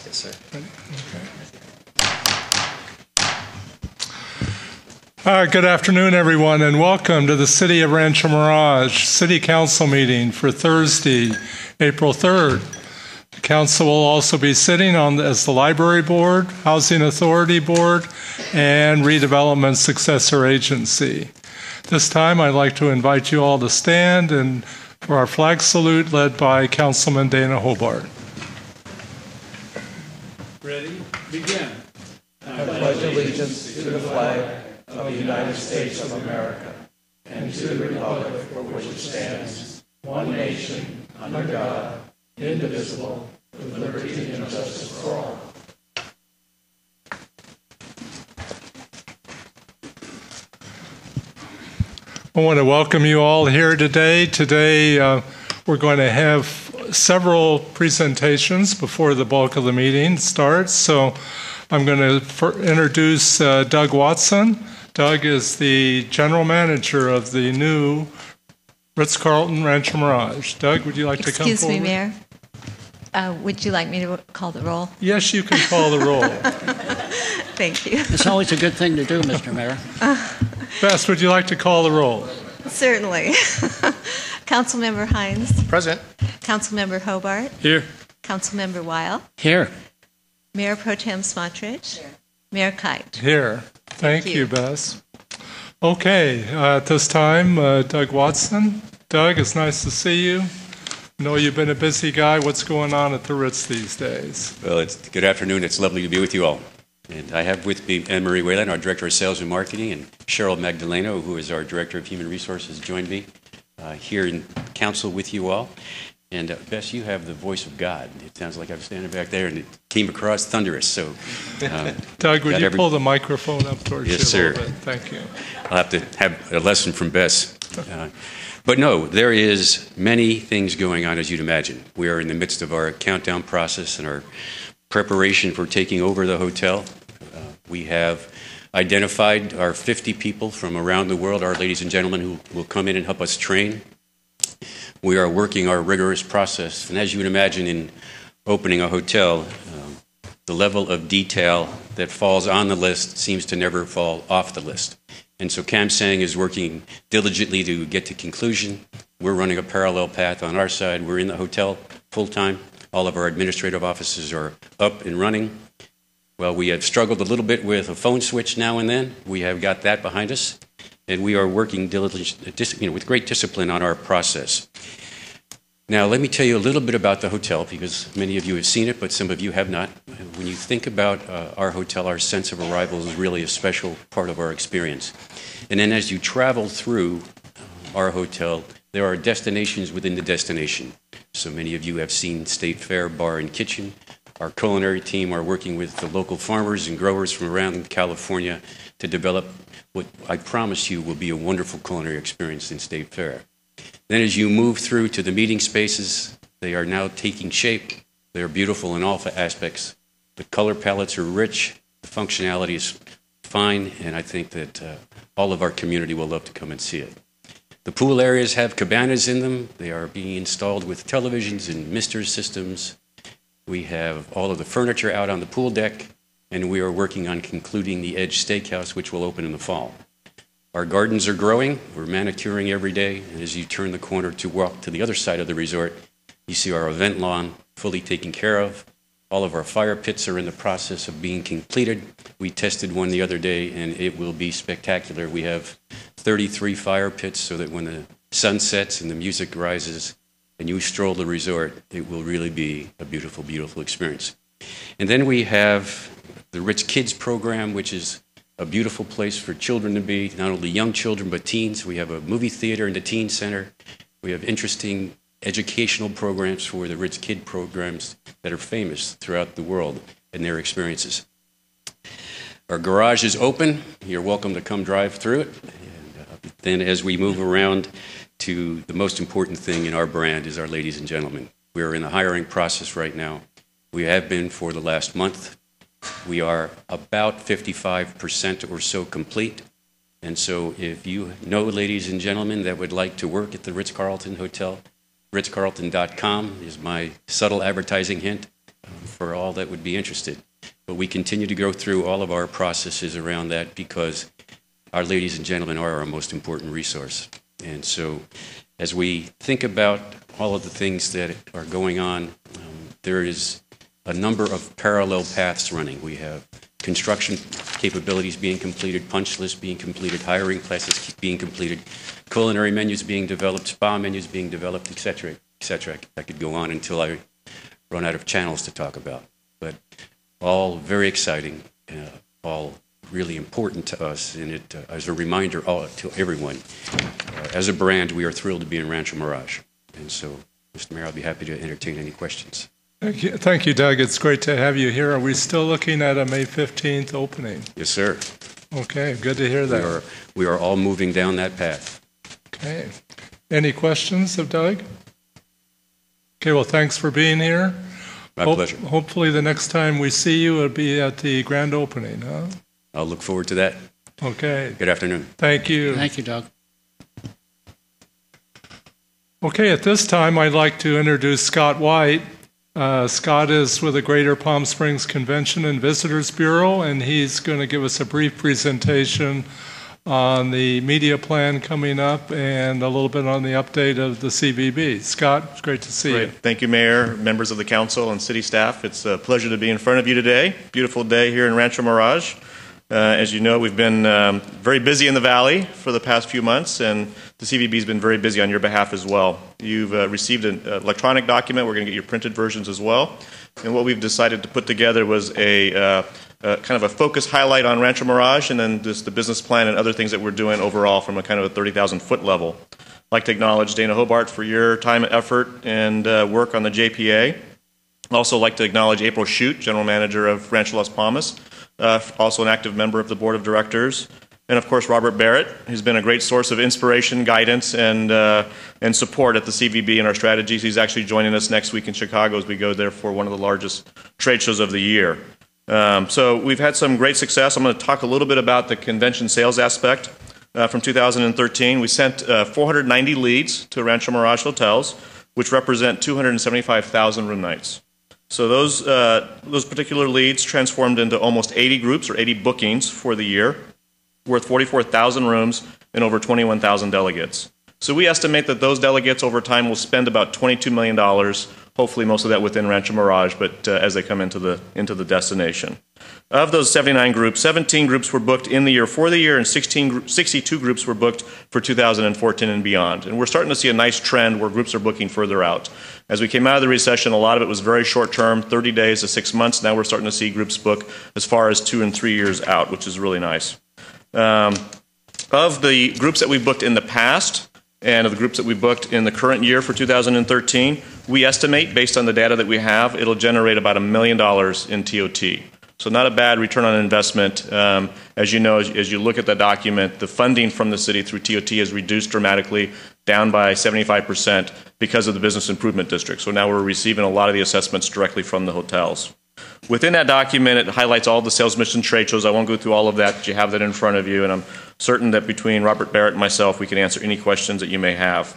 Yes, sir. Good afternoon, everyone, and welcome to the City of Rancho Mirage City Council meeting for Thursday, April 3rd. The Council will also be sitting on as the Library Board, Housing Authority Board, and Redevelopment Successor Agency. This time, I'd like to invite you all to stand and for our flag salute led by Councilman Dana Hobart. Ready? Begin. I pledge allegiance to the flag of the United States of America and to the republic for which it stands, one nation, under God, indivisible, with liberty and justice for all. I want to welcome you all here today. Today, we're going to have several presentations before the bulk of the meeting starts. So I'm going to introduce Doug Watson. Doug is the general manager of the new Ritz-Carlton Rancho Mirage. Doug, would you like to come forward? Excuse me, Mayor. Would you like me to call the roll? Yes, you can call the roll. Thank you. It's always a good thing to do, Mr. Mayor. Bess, would you like to call the roll? Certainly. Councilmember Hines. Present. Councilmember Hobart. Here. Councilmember Weil. Here. Mayor Pro Tem Smotrich. Mayor Kite. Here. Thank you, you. Bess. Okay, at this time, Doug Watson. Doug, it's nice to see you. I know you've been a busy guy. What's going on at the Ritz these days? Well, it's good afternoon. It's lovely to be with you all. And I have with me Anne-Marie Wayland, our Director of Sales and Marketing, and Cheryl Magdaleno, who is our Director of Human Resources, joined me here in council with you all. And Bess, you have the voice of God. It sounds like I'm standing back there, and it came across thunderous. So, Doug, would you pull the microphone up towards Yes, you a sir. little bit? Thank you. I'll have to have a lesson from Bess. But no, there is many things going on, as you'd imagine. We are in the midst of our countdown process and our preparation for taking over the hotel. We have identified our 50 people from around the world, our ladies and gentlemen, who will come in and help us train. We are working our rigorous process. And as you would imagine in opening a hotel, the level of detail that falls on the list seems to never fall off the list. And so Cam Sang is working diligently to get to conclusion. We're running a parallel path on our side. We're in the hotel full-time. All of our administrative offices are up and running. Well, we have struggled a little bit with a phone switch now and then. We have got that behind us, and we are working diligently, with great discipline on our process. Now, let me tell you a little bit about the hotel, because many of you have seen it, but some of you have not. When you think about our hotel, our sense of arrival is really a special part of our experience. And then as you travel through our hotel, there are destinations within the destination. So many of you have seen State Fair Bar and Kitchen. Our culinary team are working with the local farmers and growers from around California to develop what I promise you will be a wonderful culinary experience in State Fair. Then as you move through to the meeting spaces, they are now taking shape. They are beautiful in all aspects. The color palettes are rich. The functionality is fine, and I think that all of our community will love to come and see it. The pool areas have cabanas in them. They are being installed with televisions and mister systems. We have all of the furniture out on the pool deck, and we are working on concluding the Edge Steakhouse, which will open in the fall. Our gardens are growing. We're manicuring every day, and as you turn the corner to walk to the other side of the resort, you see our event lawn fully taken care of. All of our fire pits are in the process of being completed. We tested one the other day, and it will be spectacular. We have 33 fire pits so that when the sun sets and the music rises and you stroll the resort, it will really be a beautiful, beautiful experience. And then we have the Ritz Kids program, which is a beautiful place for children to be, not only young children, but teens. We have a movie theater in the teen center. We have interesting educational programs for the Ritz Kid programs that are famous throughout the world and their experiences. Our garage is open. You're welcome to come drive through it. And then as we move around to the most important thing in our brand is our ladies and gentlemen. We are in the hiring process right now. We have been for the last month. We are about 55% or so complete. And so if you know, ladies and gentlemen, that would like to work at the Ritz-Carlton Hotel, ritzcarlton.com is my subtle advertising hint. for all that would be interested. But we continue to go through all of our processes around that because our ladies and gentlemen are our most important resource. And so as we think about all of the things that are going on, there is a number of parallel paths running. We have construction capabilities being completed, punch lists being completed, hiring classes being completed, culinary menus being developed, spa menus being developed, et cetera, et cetera. I could go on until I run out of channels to talk about. But all very exciting, all really important to us, and it as a reminder to everyone, as a brand, we are thrilled to be in Rancho Mirage. And so, Mr. Mayor, I'll be happy to entertain any questions. Thank you, Doug. It's great to have you here. Are we still looking at a May 15th opening? Yes, sir. Okay, good to hear that. We are all moving down that path. Okay. Any questions of Doug? Okay, well, thanks for being here. My pleasure. Hopefully the next time we see you, it'll be at the grand opening, huh? I'll look forward to that. Okay. Good afternoon. Thank you. Thank you, Doug. Okay, at this time, I'd like to introduce Scott White. Scott is with the Greater Palm Springs Convention and Visitors Bureau, and he's going to give us a brief presentation on the media plan coming up and a little bit on the update of the CVB. Scott, it's great to see you. Thank you, Mayor, members of the council, and city staff. It's a pleasure to be in front of you today. Beautiful day here in Rancho Mirage. As you know, we've been very busy in the Valley for the past few months, and the CVB has been very busy on your behalf as well. You've received an electronic document. We're going to get your printed versions as well. And what we've decided to put together was a kind of a focus highlight on Rancho Mirage, and then just the business plan and other things that we're doing overall from a kind of a 30,000-foot level. I'd like to acknowledge Dana Hobart for your time and effort and work on the JPA. I'd also like to acknowledge April Shute, General Manager of Rancho Las Palmas, also an active member of the Board of Directors. And of course, Robert Barrett, who's been a great source of inspiration, guidance, and support at the CVB and our strategies. He's actually joining us next week in Chicago as we go there for one of the largest trade shows of the year. So we've had some great success. I'm going to talk a little bit about the convention sales aspect from 2013. We sent 490 leads to Rancho Mirage hotels, which represent 275,000 room nights. So those particular leads transformed into almost 80 groups or 80 bookings for the year, worth 44,000 rooms and over 21,000 delegates. So we estimate that those delegates over time will spend about $22 million, hopefully most of that within Rancho Mirage, but as they come into the destination. Of those 79 groups, 17 groups were booked in the year for the year, and 62 groups were booked for 2014 and beyond. And we're starting to see a nice trend where groups are booking further out. As we came out of the recession, a lot of it was very short term, 30 days to 6 months. Now we're starting to see groups book as far as 2 and 3 years out, which is really nice. Of the groups that we booked in the past, and of the groups that we booked in the current year for 2013, we estimate, based on the data that we have, it'll generate about $1 million in TOT. So not a bad return on investment. As you know, as you look at the document, the funding from the city through TOT has reduced dramatically, down by 75% because of the business improvement district. So now we're receiving a lot of the assessments directly from the hotels. Within that document, it highlights all the sales mission trade shows. I won't go through all of that, but you have that in front of you, and I'm certain that between Robert Barrett and myself, we can answer any questions that you may have.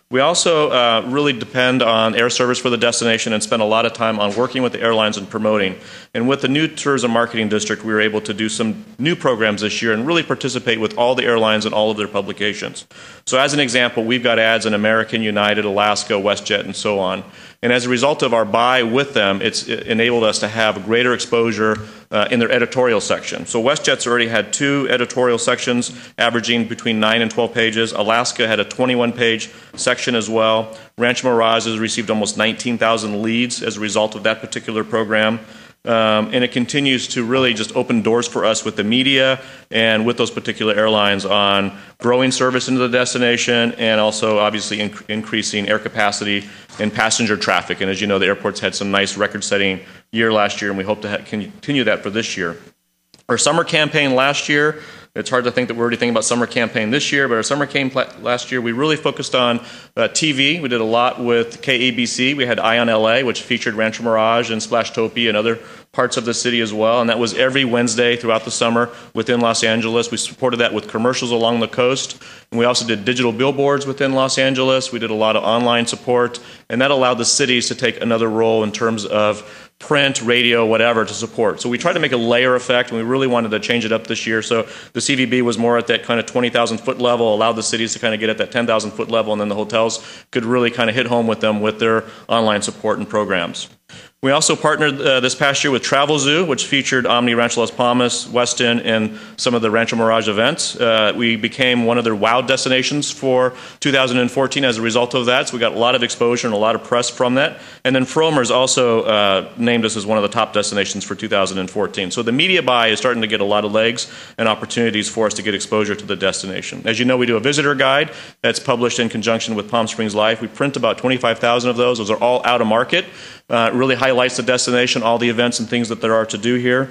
We also really depend on air service for the destination and spend a lot of time on working with the airlines and promoting. And with the new tourism marketing district, we were able to do some new programs this year and really participate with all the airlines and all of their publications. So as an example, we've got ads in American, United, Alaska, WestJet, and so on. And as a result of our buy with them, it's enabled us to have greater exposure in their editorial section. So WestJet's already had 2 editorial sections, averaging between 9 and 12 pages. Alaska had a 21-page section as well. Rancho Mirage has received almost 19,000 leads as a result of that particular program. And it continues to really just open doors for us with the media and with those particular airlines on growing service into the destination and also obviously increasing air capacity and passenger traffic. And as you know, the airport's had some nice record-setting year last year, and we hope to continue that for this year. Our summer campaign last year, it's hard to think that we're already thinking about summer campaign this year, but our summer campaign last year, we really focused on TV. We did a lot with KABC. We had Eye on LA, which featured Rancho Mirage and Splashtopia and other parts of the city as well, and that was every Wednesday throughout the summer within Los Angeles. We supported that with commercials along the coast, and we also did digital billboards within Los Angeles. We did a lot of online support, and that allowed the cities to take another role in terms of print, radio, whatever to support. So we tried to make a layer effect, and we really wanted to change it up this year. So the CVB was more at that kind of 20,000 foot level, allowed the cities to kind of get at that 10,000 foot level, and then the hotels could really kind of hit home with them with their online support and programs. We also partnered this past year with Travel Zoo, which featured Omni, Rancho Las Palmas, Westin, and some of the Rancho Mirage events. We became one of their WOW destinations for 2014 as a result of that, so we got a lot of exposure and a lot of press from that. And then Frommer's also named us as one of the top destinations for 2014. So the media buy is starting to get a lot of legs and opportunities for us to get exposure to the destination. As you know, we do a visitor guide that's published in conjunction with Palm Springs Life. We print about 25,000 of those. Those are all out of market. It really highlights the destination, all the events and things that there are to do here.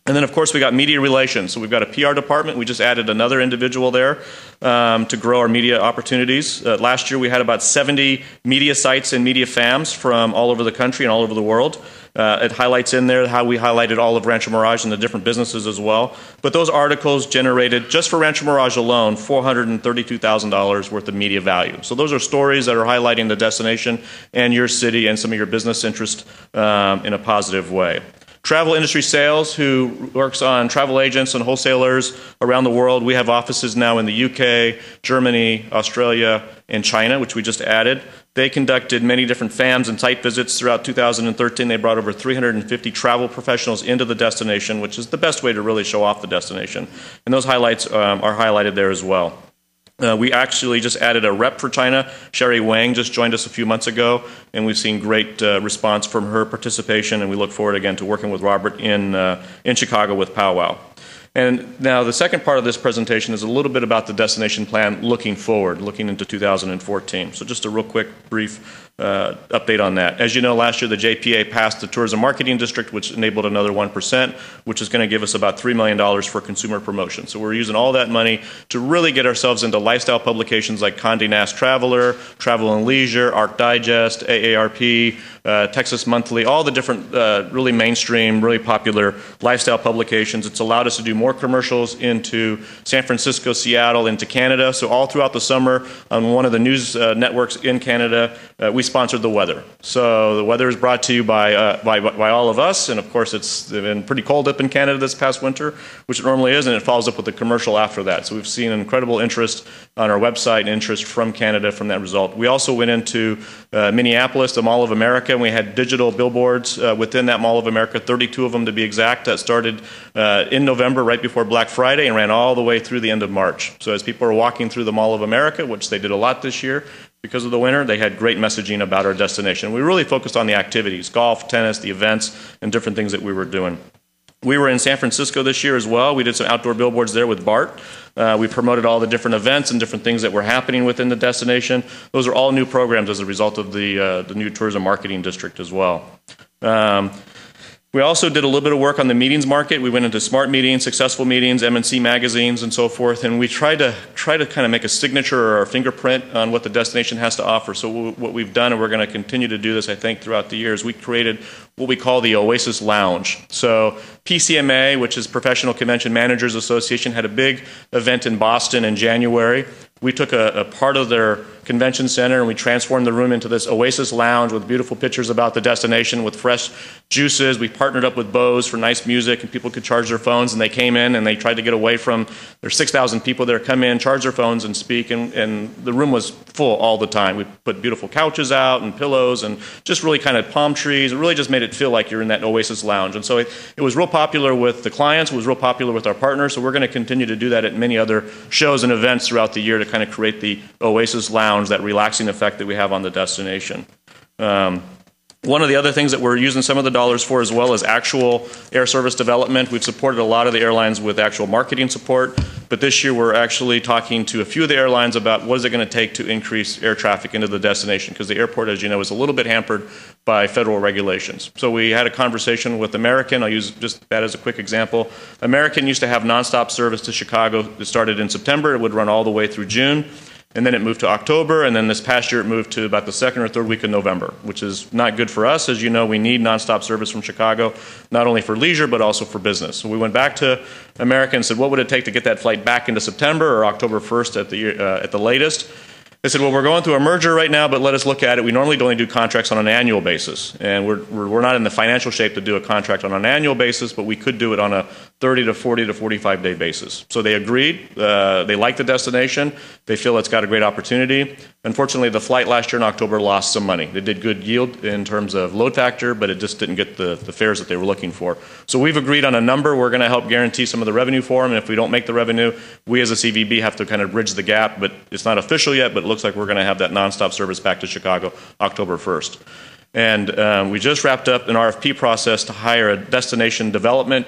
And then, of course, we got media relations. So we've got a PR department. We just added another individual there to grow our media opportunities. Last year, we had about 70 media sites and media FAMs from all over the country and all over the world. It highlights in there how we highlighted all of Rancho Mirage and the different businesses as well. But those articles generated, just for Rancho Mirage alone, $432,000 worth of media value. So those are stories that are highlighting the destination and your city and some of your business interest in a positive way. Travel Industry Sales, who works on travel agents and wholesalers around the world. We have offices now in the UK, Germany, Australia, and China, which we just added. They conducted many different FAMs and site visits throughout 2013. They brought over 350 travel professionals into the destination, which is the best way to really show off the destination. And those highlights are highlighted there as well. We actually just added a rep for China. Sherry Wang just joined us a few months ago, and we've seen great response from her participation, and we look forward again to working with Robert in Chicago with Powwow. And now the second part of this presentation is a little bit about the destination plan looking forward, looking into 2014. So just a real quick, brief update on that. As you know, last year the JPA passed the Tourism Marketing District, which enabled another 1%, which is going to give us about $3 million for consumer promotion. So we're using all that money to really get ourselves into lifestyle publications like Condé Nast Traveler, Travel and Leisure, Arc Digest, AARP, Texas Monthly, all the different really mainstream, really popular lifestyle publications. It's allowed us to do more commercials into San Francisco, Seattle, into Canada. So all throughout the summer on one of the news networks in Canada, we sponsored the weather. So the weather is brought to you by all of us, and of course it's been pretty cold up in Canada this past winter, which it normally is, and it follows up with a commercial after that. So we've seen incredible interest on our website and interest from Canada from that result. We also went into Minneapolis, the Mall of America, and we had digital billboards within that Mall of America, 32 of them to be exact, that started in November right before Black Friday and ran all the way through the end of March. So as people are walking through the Mall of America, which they did a lot this year, because of the winter, they had great messaging about our destination. We really focused on the activities, golf, tennis, the events, and different things that we were doing. We were in San Francisco this year as well. We did some outdoor billboards there with Bart. We promoted all the different events and different things that were happening within the destination. Those are all new programs as a result of the new Tourism Marketing District as well. We also did a little bit of work on the meetings market. We went into smart meetings, successful meetings, MNC magazines, and so forth, and we tried to kind of make a signature or a fingerprint on what the destination has to offer. So what we've done, and we're going to continue to do this, I think, throughout the years, we created what we call the Oasis Lounge. So PCMA, which is Professional Convention Managers Association, had a big event in Boston in January. We took a part of their convention center and we transformed the room into this Oasis Lounge with beautiful pictures about the destination with fresh juices. We partnered up with Bose for nice music, and people could charge their phones, and they came in and they tried to get away from, there's 6,000 people there, come in, charge their phones and speak, and the room was full all the time. We put beautiful couches out and pillows and just really kind of palm trees. It really just made it feel like you're in that Oasis Lounge. And so it was real popular with the clients, it was real popular with our partners, so we're going to continue to do that at many other shows and events throughout the year to kind of create the Oasis Lounge, that relaxing effect that we have on the destination. One of the other things that we're using some of the dollars for as well is actual air service development. We've supported a lot of the airlines with actual marketing support, but this year we're actually talking to a few of the airlines about what is it going to take to increase air traffic into the destination, because the airport, as you know, is a little bit hampered by federal regulations. So we had a conversation with American. I'll use just that as a quick example. American used to have nonstop service to Chicago. It started in September. It would run all the way through June. And then it moved to October, and then this past year it moved to about the second or third week of November, which is not good for us. As you know, we need nonstop service from Chicago, not only for leisure, but also for business. So we went back to America and said, what would it take to get that flight back into September or October 1st at the latest? They said, well, we're going through a merger right now, but let us look at it. We normally only do contracts on an annual basis, and we're not in the financial shape to do a contract on an annual basis, but we could do it on a 30 to 40 to 45 day basis. So they agreed. They like the destination. They feel it's got a great opportunity. Unfortunately, the flight last year in October lost some money. They did good yield in terms of load factor, but it just didn't get the fares that they were looking for. So we've agreed on a number. We're going to help guarantee some of the revenue for them, and if we don't make the revenue, we as a CVB have to kind of bridge the gap, but it's not official yet, but it looks like we're going to have that nonstop service back to Chicago October 1st. And we just wrapped up an RFP process to hire a destination development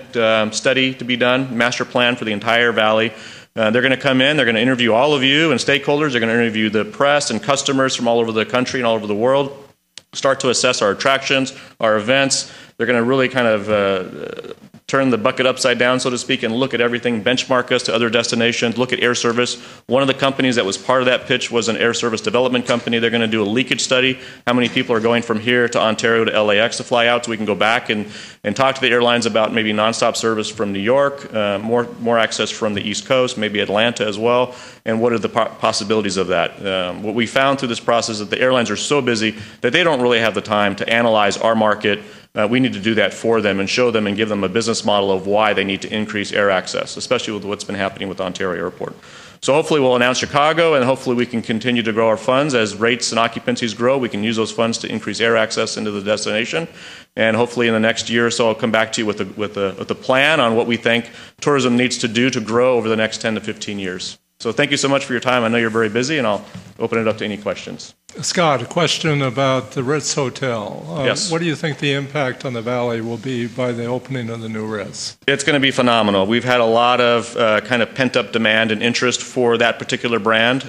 study to be done, master plan for the entire valley. They're going to come in, they're going to interview all of you and stakeholders, they're going to interview the press and customers from all over the country and all over the world, start to assess our attractions, our events. They're going to really kind of turn the bucket upside down, so to speak, and look at everything, benchmark us to other destinations, look at air service. One of the companies that was part of that pitch was an air service development company. They're going to do a leakage study, how many people are going from here to Ontario to LAX to fly out, so we can go back and talk to the airlines about maybe nonstop service from New York, more access from the East Coast, maybe Atlanta as well, and what are the possibilities of that. What we found through this process is that the airlines are so busy that they don't really have the time to analyze our market. We need to do that for them and show them and give them a business model of why they need to increase air access, especially with what's been happening with Ontario Airport. So hopefully we'll announce Chicago, and hopefully we can continue to grow our funds. As rates and occupancies grow, we can use those funds to increase air access into the destination. And hopefully in the next year or so, I'll come back to you with a plan on what we think tourism needs to do to grow over the next 10 to 15 years. So thank you so much for your time. I know you're very busy, and I'll open it up to any questions. Scott, a question about the Ritz Hotel. Yes. What do you think the impact on the valley will be by the opening of the new Ritz? It's going to be phenomenal. We've had a lot of kind of pent-up demand and interest for that particular brand,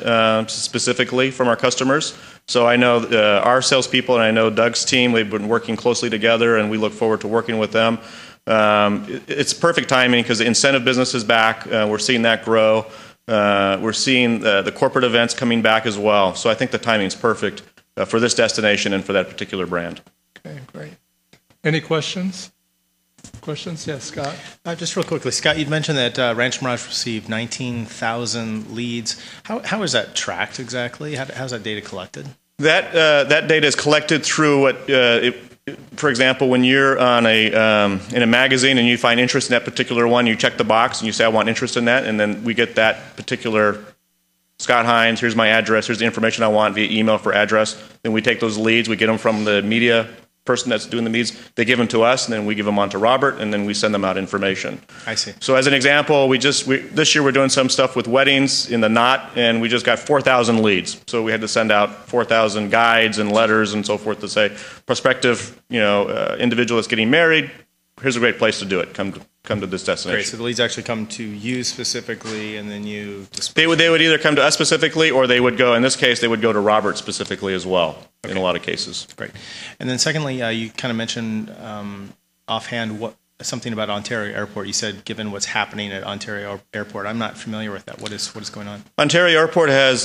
specifically from our customers. So I know our salespeople and I know Doug's team, we've been working closely together, and we look forward to working with them. It's perfect timing because the incentive business is back. We're seeing that grow. We're seeing the corporate events coming back as well. So I think the timing's perfect for this destination and for that particular brand. Okay, great. Any questions? Questions? Yes, Scott. Just real quickly, Scott, you'd mentioned that Rancho Mirage received 19,000 leads. How is that tracked exactly? How's that data collected? That data is collected through what for example, when you're on in a magazine and you find interest in that particular one, you check the box and you say, I want interest in that, and then we get that particular Scott Hines, here's my address, here's the information I want via email for address. Then we take those leads, we get them from the media person that's doing the leads, they give them to us, and then we give them on to Robert, and then we send them out information. I see. So as an example, this year we're doing some stuff with weddings in the knot, and we just got 4,000 leads. So we had to send out 4,000 guides and letters and so forth to say, prospective, individual that's getting married, here's a great place to do it. Come to this destination. Great. So the leads actually come to you specifically, and then you disperse. They would either come to us specifically, or they would go. In this case, they would go to Robert specifically as well. Okay. In a lot of cases. Great. And then secondly, you kind of mentioned offhand something about Ontario Airport. You said, given what's happening at Ontario Airport, I'm not familiar with that. What is going on? Ontario Airport has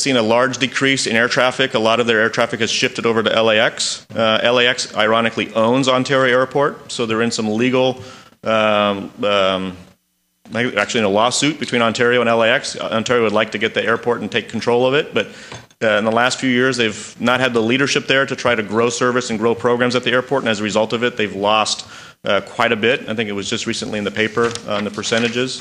seen a large decrease in air traffic. A lot of their air traffic has shifted over to LAX. LAX, ironically, owns Ontario Airport, so they're in some legal, actually in a lawsuit between Ontario and LAX. Ontario would like to get the airport and take control of it, but in the last few years, they've not had the leadership there to try to grow service and grow programs at the airport, and as a result of it, they've lost quite a bit. I think it was just recently in the paper on the percentages.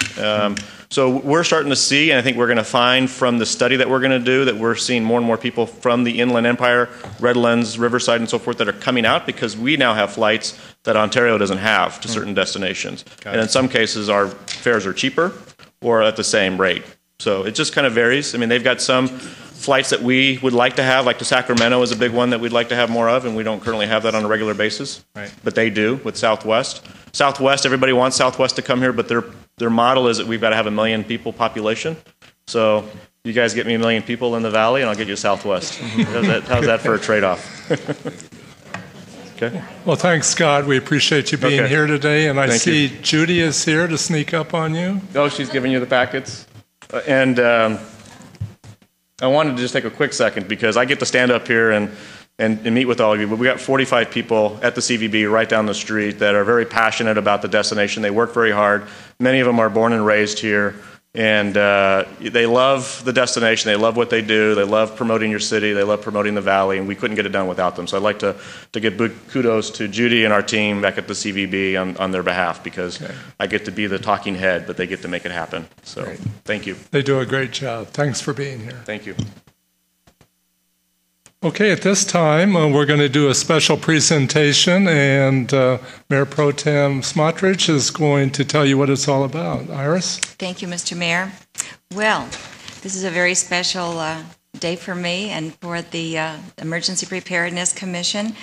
So we're starting to see, and I think we're going to find from the study that we're going to do, that we're seeing more and more people from the Inland Empire, Redlands, Riverside, and so forth that are coming out because we now have flights that Ontario doesn't have to certain destinations. And in some cases, our fares are cheaper or at the same rate. So it just kind of varies. I mean, they've got some flights that we would like to have, like to Sacramento is a big one that we'd like to have more of, and we don't currently have that on a regular basis. Right. But they do with Southwest. Southwest, everybody wants Southwest to come here, but their model is that we've got to have 1 million people population. So you guys get me 1 million people in the valley, and I'll get you Southwest. How's that for a trade-off? Okay. Well, thanks, Scott. We appreciate you being here today, and I Thank see you. Judy is here to sneak up on you. Oh, she's giving you the packets. And I wanted to just take a quick second because I get to stand up here and meet with all of you, but we got 45 people at the CVB right down the street that are very passionate about the destination. They work very hard. Many of them are born and raised here. And they love the destination. They love what they do. They love promoting your city. They love promoting the Valley, and we couldn't get it done without them. So I'd like to give big kudos to Judy and our team back at the CVB on their behalf, because I get to be the talking head, but they get to make it happen. So thank you. They do a great job. Thanks for being here. Thank you. Okay, at this time, we're going to do a special presentation, and Mayor Pro Tem Smotrich is going to tell you what it's all about. Iris? Thank you, Mr. Mayor. Well, this is a very special day for me and for the Emergency Preparedness Commission.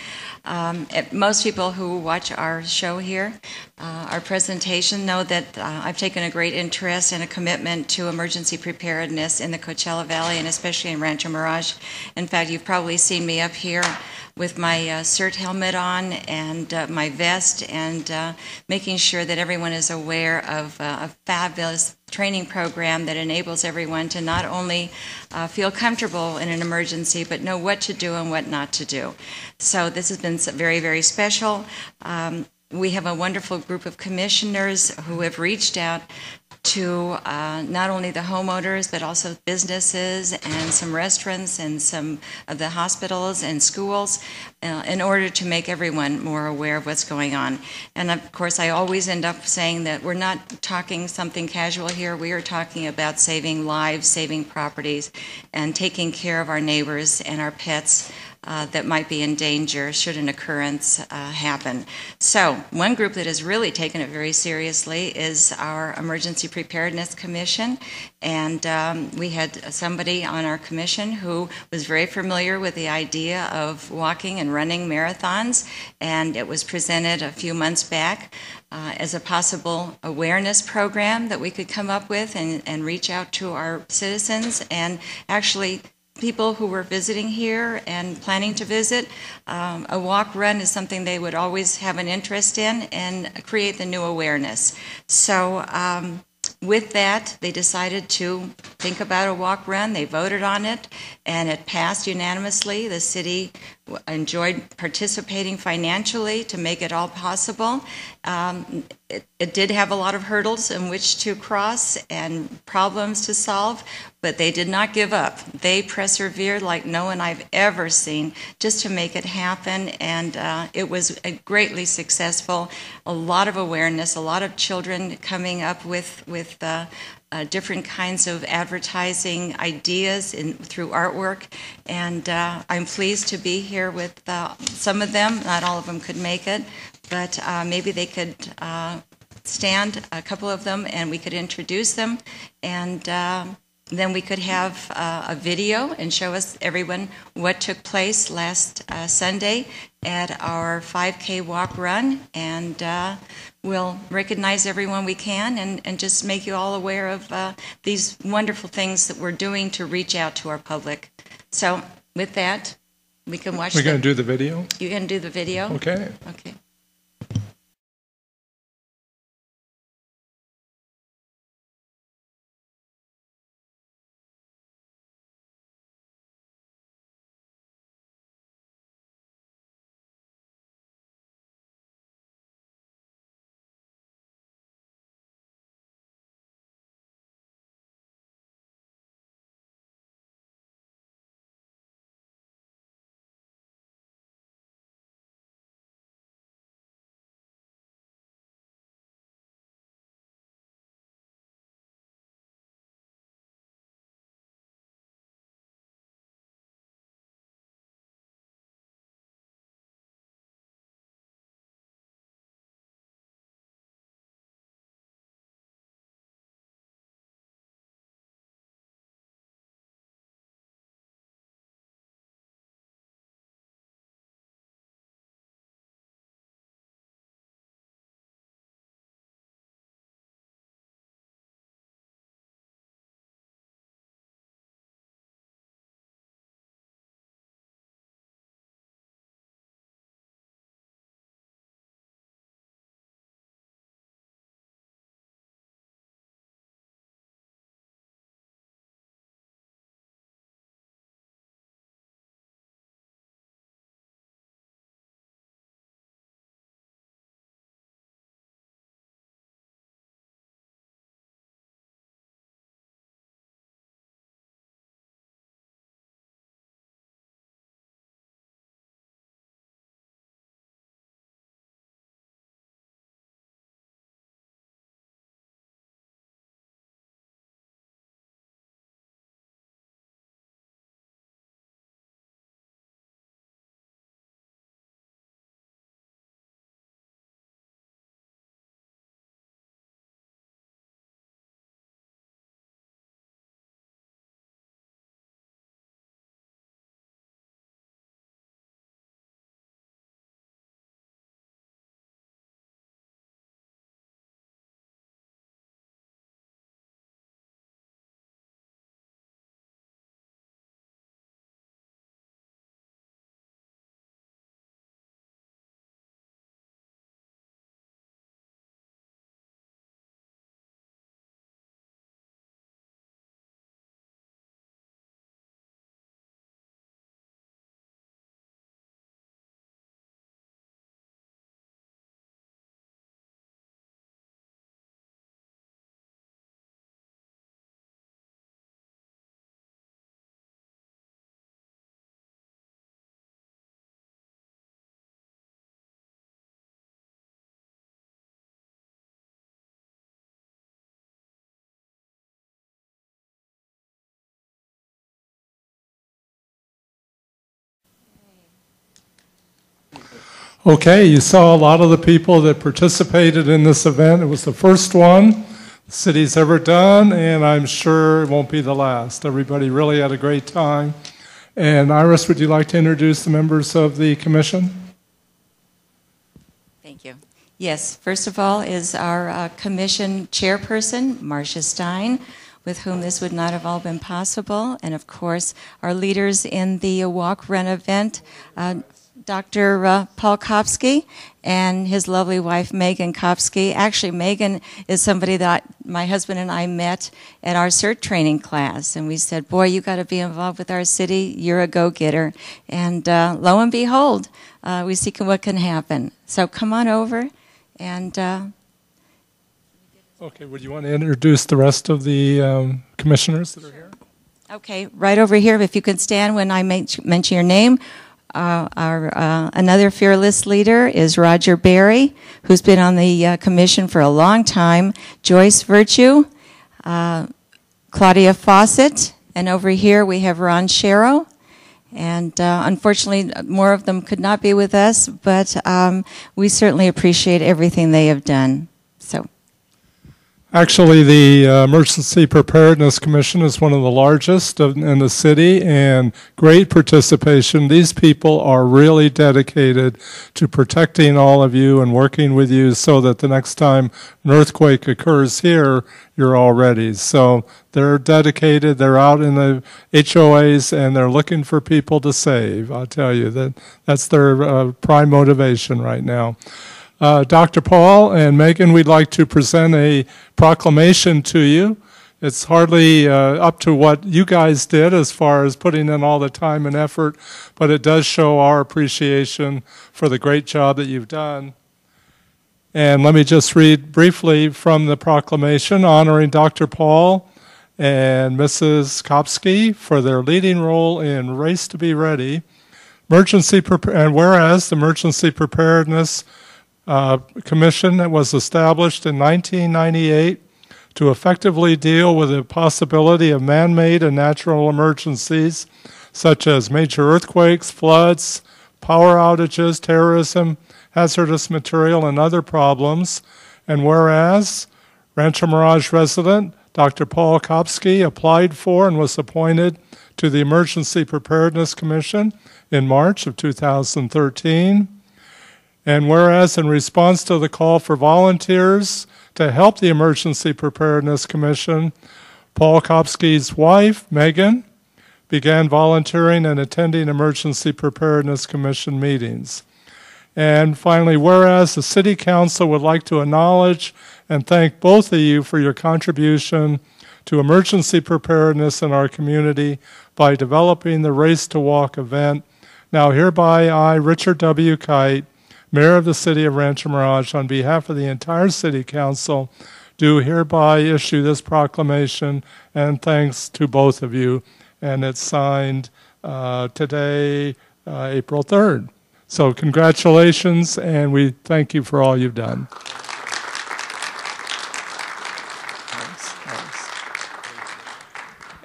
Most people who watch our show here, our presentation, know that I've taken a great interest and a commitment to emergency preparedness in the Coachella Valley and especially in Rancho Mirage. In fact, you've probably seen me up here with my CERT helmet on and my vest, and making sure that everyone is aware of a fabulous training program that enables everyone to not only feel comfortable in an emergency, but know what to do and what not to do. So this has been very, very special. We have a wonderful group of commissioners who have reached out to not only the homeowners, but also businesses and some restaurants and some of the hospitals and schools in order to make everyone more aware of what's going on. And of course, I always end up saying that we're not talking something casual here. We are talking about saving lives, saving properties, and taking care of our neighbors and our pets that might be in danger should an occurrence happen. So one group that has really taken it very seriously is our Emergency Preparedness Commission, and we had somebody on our commission who was very familiar with the idea of walking and running marathons, and it was presented a few months back as a possible awareness program that we could come up with and reach out to our citizens and actually people who were visiting here and planning to visit. A walk-run is something they would always have an interest in and create the new awareness. So with that, they decided to think about a walk-run. They voted on it, and it passed unanimously. The city enjoyed participating financially to make it all possible. It did have a lot of hurdles in which to cross and problems to solve, but they did not give up. They persevered like no one I've ever seen just to make it happen, and it was greatly successful. A lot of awareness, a lot of children coming up with different kinds of advertising ideas through artwork, and I'm pleased to be here with some of them. Not all of them could make it, but maybe they could stand, a couple of them, and we could introduce them, and then we could have a video and show everyone what took place last Sunday at our 5K walk run, and we'll recognize everyone we can and just make you all aware of these wonderful things that we're doing to reach out to our public. So with that, we can watch. We're going to do the video? You can do the video? Okay. Okay. Okay, you saw a lot of the people that participated in this event. It was the first one the city's ever done, and I'm sure it won't be the last. Everybody really had a great time. And Iris, would you like to introduce the members of the commission? Thank you. Yes, first of all is our commission chairperson, Marcia Stein, with whom this would not have all been possible. And of course, our leaders in the Walk Run event, Dr. Paul Kopsky and his lovely wife, Megan Kopsky. Actually, Megan is somebody that my husband and I met at our CERT training class. And we said, boy, you got to be involved with our city. You're a go-getter. And lo and behold, we see what can happen. So come on over. And okay, would you want to introduce the rest of the commissioners that are here? Okay, right over here, if you could stand when I mention your name. Another fearless leader is Roger Berry, who's been on the commission for a long time. Joyce Virtue, Claudia Fawcett, and over here we have Ron Sharrow. And unfortunately, more of them could not be with us, but we certainly appreciate everything they have done. So. Actually, the Emergency Preparedness Commission is one of the largest in the city, and great participation. These people are really dedicated to protecting all of you and working with you so that the next time an earthquake occurs here, you're all ready. So they're dedicated. They're out in the HOAs, and they're looking for people to save. I'll tell you, that's their prime motivation right now. Dr. Paul and Megan, we'd like to present a proclamation to you. It's hardly up to what you guys did as far as putting in all the time and effort, but it does show our appreciation for the great job that you've done. And let me just read briefly from the proclamation honoring Dr. Paul and Mrs. Kopsky for their leading role in Race to Be Ready. And whereas the Emergency Preparedness Commission that was established in 1998 to effectively deal with the possibility of man-made and natural emergencies such as major earthquakes, floods, power outages, terrorism, hazardous material, and other problems. And whereas Rancho Mirage resident Dr. Paul Kopsky applied for and was appointed to the Emergency Preparedness Commission in March of 2013. And whereas in response to the call for volunteers to help the Emergency Preparedness Commission, Paul Kopsky's wife, Megan, began volunteering and attending Emergency Preparedness Commission meetings. And finally, whereas the City Council would like to acknowledge and thank both of you for your contribution to emergency preparedness in our community by developing the Race to Walk event. Now hereby I, Richard W. Kite, Mayor of the City of Rancho Mirage, on behalf of the entire City Council, do hereby issue this proclamation, and thanks to both of you. And it's signed today, April 3rd. So congratulations, and we thank you for all you've done.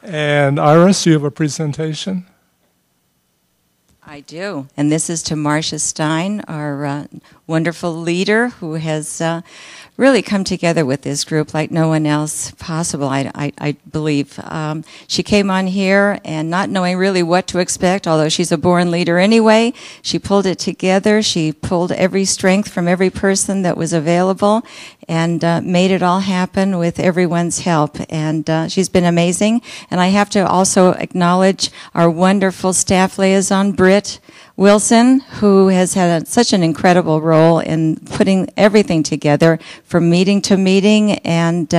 And Iris, you have a presentation? I do, and this is to Marcia Stein, our wonderful leader who has really come together with this group like no one else possible, I believe. She came on here and not knowing really what to expect, although she's a born leader anyway, she pulled it together. She pulled every strength from every person that was available and made it all happen with everyone's help. And she's been amazing. And I have to also acknowledge our wonderful staff liaison, Britt Wilson, who has had such an incredible role in putting everything together from meeting to meeting and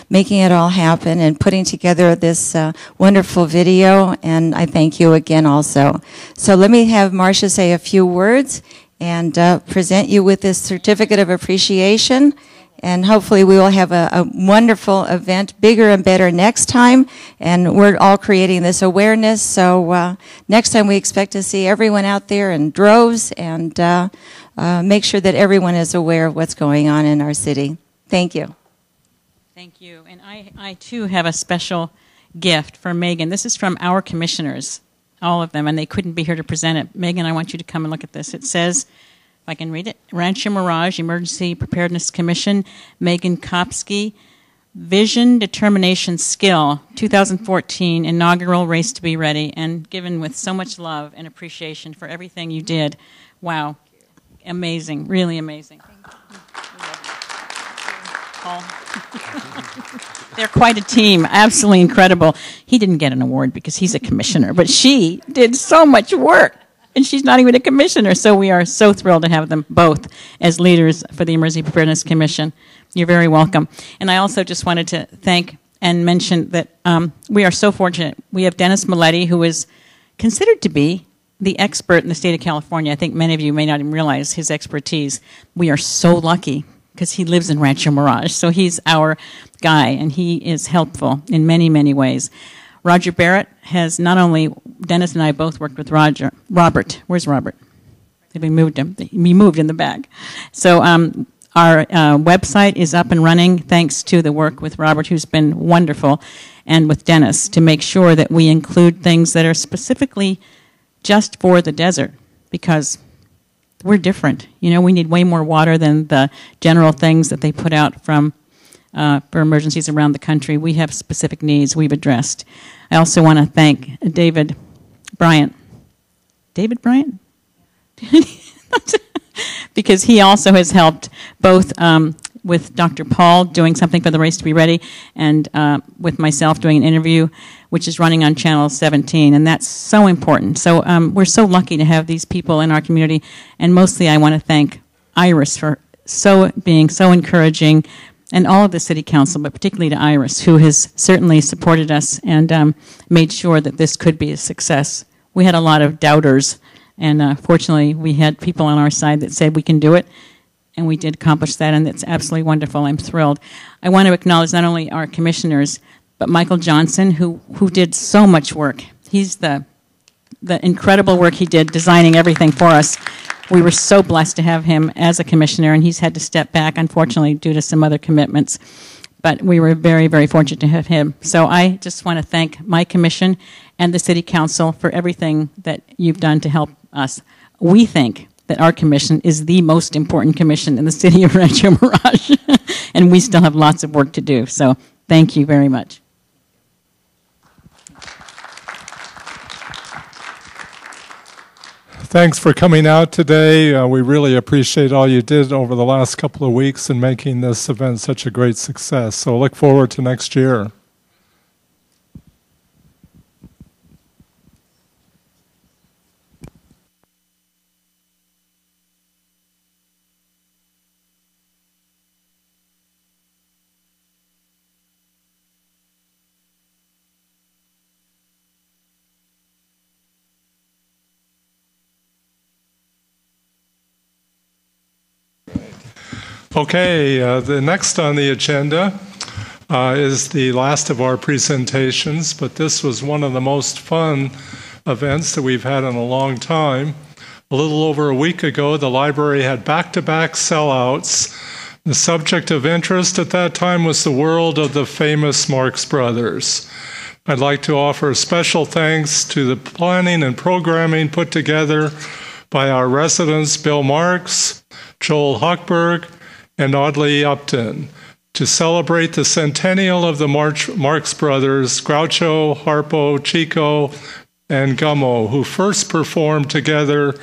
making it all happen and putting together this wonderful video. And I thank you again also. So let me have Marcia say a few words and present you with this certificate of appreciation. And hopefully we will have a wonderful event, bigger and better next time. And we're all creating this awareness. So next time we expect to see everyone out there in droves and make sure that everyone is aware of what's going on in our city. Thank you. Thank you. And I too have a special gift for Megan. This is from our commissioners, all of them, and they couldn't be here to present it. Megan, I want you to come and look at this. It says, I can read it. Rancho Mirage Emergency Preparedness Commission, Megan Kopsky, Vision, Determination, Skill, 2014 inaugural Race to Be Ready, and given with so much love and appreciation for everything you did. Wow. Amazing. Really amazing. Paul. They're quite a team. Absolutely incredible. He didn't get an award because he's a commissioner, but she did so much work, and she's not even a commissioner. So we are so thrilled to have them both as leaders for the Emergency Preparedness Commission. You're very welcome. And I also just wanted to thank and mention that we are so fortunate. We have Dennis Milletti, who is considered to be the expert in the state of California. I think many of you may not even realize his expertise. We are so lucky because he lives in Rancho Mirage. So he's our guy, and he is helpful in many, many ways. Roger Barrett has not only, Dennis and I both worked with Robert. Where's Robert? We moved him. We moved in the back. So our website is up and running thanks to the work with Robert, who's been wonderful, and with Dennis to make sure that we include things that are specifically just for the desert, because we're different. You know, we need way more water than the general things that they put out from for emergencies around the country. We have specific needs we've addressed. I also want to thank David Bryant. David Bryant? Because he also has helped both with Dr. Paul doing something for the Race to Be Ready, and with myself doing an interview, which is running on Channel 17, and that's so important. So we're so lucky to have these people in our community, and mostly I want to thank Iris for being so encouraging, and all of the City Council, but particularly to Iris, who has certainly supported us and made sure that this could be a success. We had a lot of doubters, and fortunately we had people on our side that said we can do it, and we did accomplish that, and it's absolutely wonderful. I'm thrilled. I want to acknowledge not only our commissioners, but Michael Johnson, who did so much work. He's the incredible work he did designing everything for us. We were so blessed to have him as a commissioner, and he's had to step back, unfortunately, due to some other commitments. But we were very, very fortunate to have him. So I just want to thank my commission and the City Council for everything that you've done to help us. We think that our commission is the most important commission in the city of Rancho Mirage, and we still have lots of work to do. So thank you very much. Thanks for coming out today. We really appreciate all you did over the last couple of weeks in making this event such a great success. So look forward to next year. Okay, the next on the agenda is the last of our presentations, but this was one of the most fun events that we've had in a long time. A little over a week ago, the library had back-to-back sellouts. The subject of interest at that time was the world of the famous Marx Brothers. I'd like to offer special thanks to the planning and programming put together by our residents, Bill Marx, Joel Hochberg, and Audley Upton, to celebrate the centennial of the Marx Brothers, Groucho, Harpo, Chico, and Gummo, who first performed together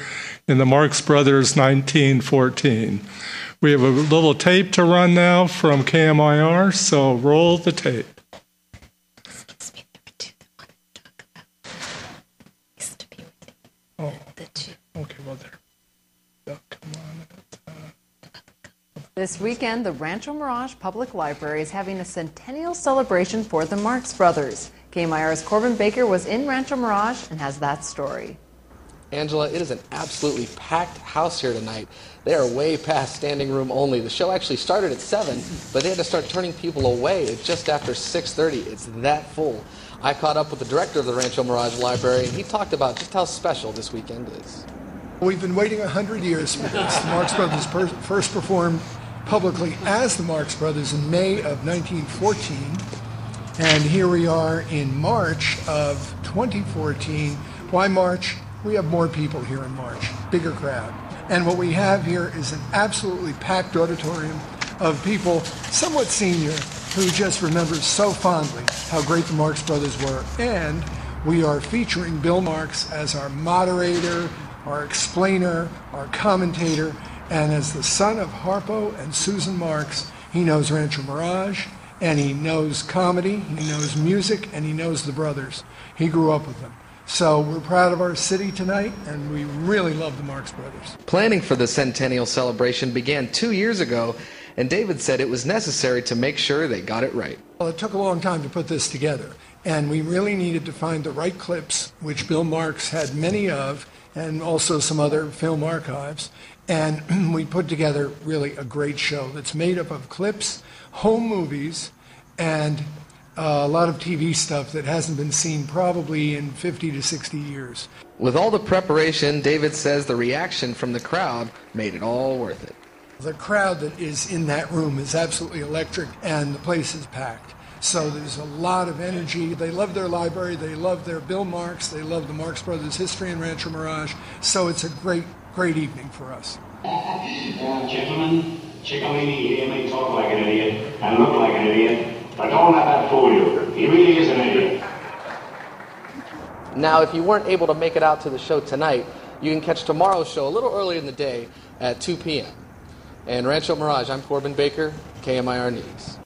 in the Marx Brothers 1914. We have a little tape to run now from KMIR, so roll the tape. Oh, okay, well there. Oh, come on. This weekend, the Rancho Mirage Public Library is having a centennial celebration for the Marx Brothers. KMIR's Corbin Baker was in Rancho Mirage and has that story. Angela, it is an absolutely packed house here tonight. They are way past standing room only. The show actually started at 7, but they had to start turning people away at just after 6:30. It's that full. I caught up with the director of the Rancho Mirage Library, and he talked about just how special this weekend is. We've been waiting 100 years for this. The Marx Brothers first performed publicly as the Marx Brothers in May of 1914, and here we are in March of 2014. Why March? We have more people here in March, bigger crowd. And what we have here is an absolutely packed auditorium of people somewhat senior who just remember so fondly how great the Marx Brothers were. And we are featuring Bill Marx as our moderator, our explainer, our commentator, and as the son of Harpo and Susan Marx, he knows Rancho Mirage, and he knows comedy, he knows music, and he knows the brothers. He grew up with them. So we're proud of our city tonight, and we really love the Marx Brothers. Planning for the centennial celebration began 2 years ago, and David said it was necessary to make sure they got it right. Well, it took a long time to put this together, and we really needed to find the right clips, which Bill Marx had many of, and also some other film archives. And we put together really a great show that's made up of clips, home movies, and a lot of TV stuff that hasn't been seen probably in 50 to 60 years. With all the preparation, David says the reaction from the crowd made it all worth it. The crowd that is in that room is absolutely electric, and the place is packed. So there's a lot of energy. They love their library. They love their Bill Marx. They love the Marx Brothers history in Rancho Mirage. So it's a great evening for us. Gentlemen, Ciccolini here may talk like an idiot and look like an idiot, but don't let that fool you. He really is an idiot. Now, if you weren't able to make it out to the show tonight, you can catch tomorrow's show a little earlier in the day at 2 p.m. In Rancho Mirage, I'm Corbin Baker, KMIR News.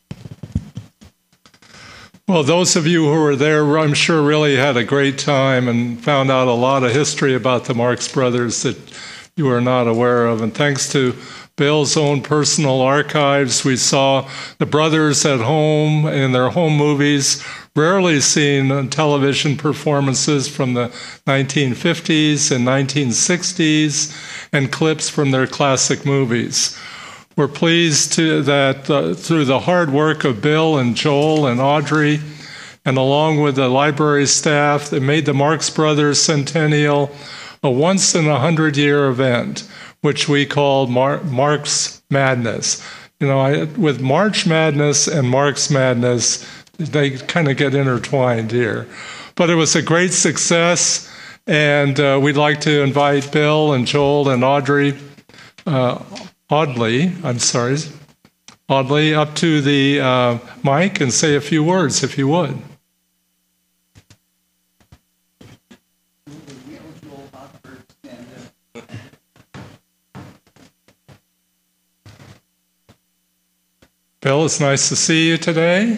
Well, those of you who were there, I'm sure, really had a great time and found out a lot of history about the Marx Brothers that you were not aware of. And thanks to Bill's own personal archives, we saw the brothers at home in their home movies, rarely seen television performances from the 1950s and 1960s, and clips from their classic movies. We're pleased that through the hard work of Bill and Joel and Audrey, and along with the library staff, that made the Marx Brothers Centennial a once-in-a-100-year event, which we call Marx Madness. You know, with March Madness and Marx Madness, they kind of get intertwined here. But it was a great success, and we'd like to invite Bill and Joel and Audrey Audley up to the mic and say a few words, if you would. Bill, it's nice to see you today.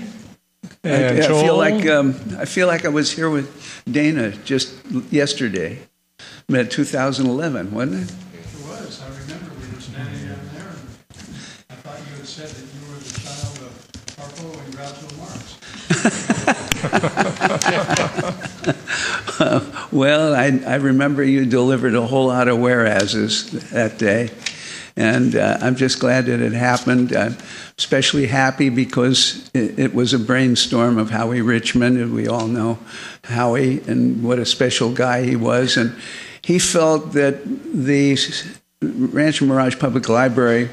And I Joel? I feel like I was here with Dana just yesterday. Met 2011, wasn't it? It was. I remember we were standing down there, and I thought you had said that you were the child of Harpo and Groucho Marx. Well, I remember you delivered a whole lot of whereases that day, and I'm just glad that it happened. I'm especially happy because it was a brainstorm of Howie Richmond, and we all know Howie and what a special guy he was, and he felt that the Rancho Mirage Public Library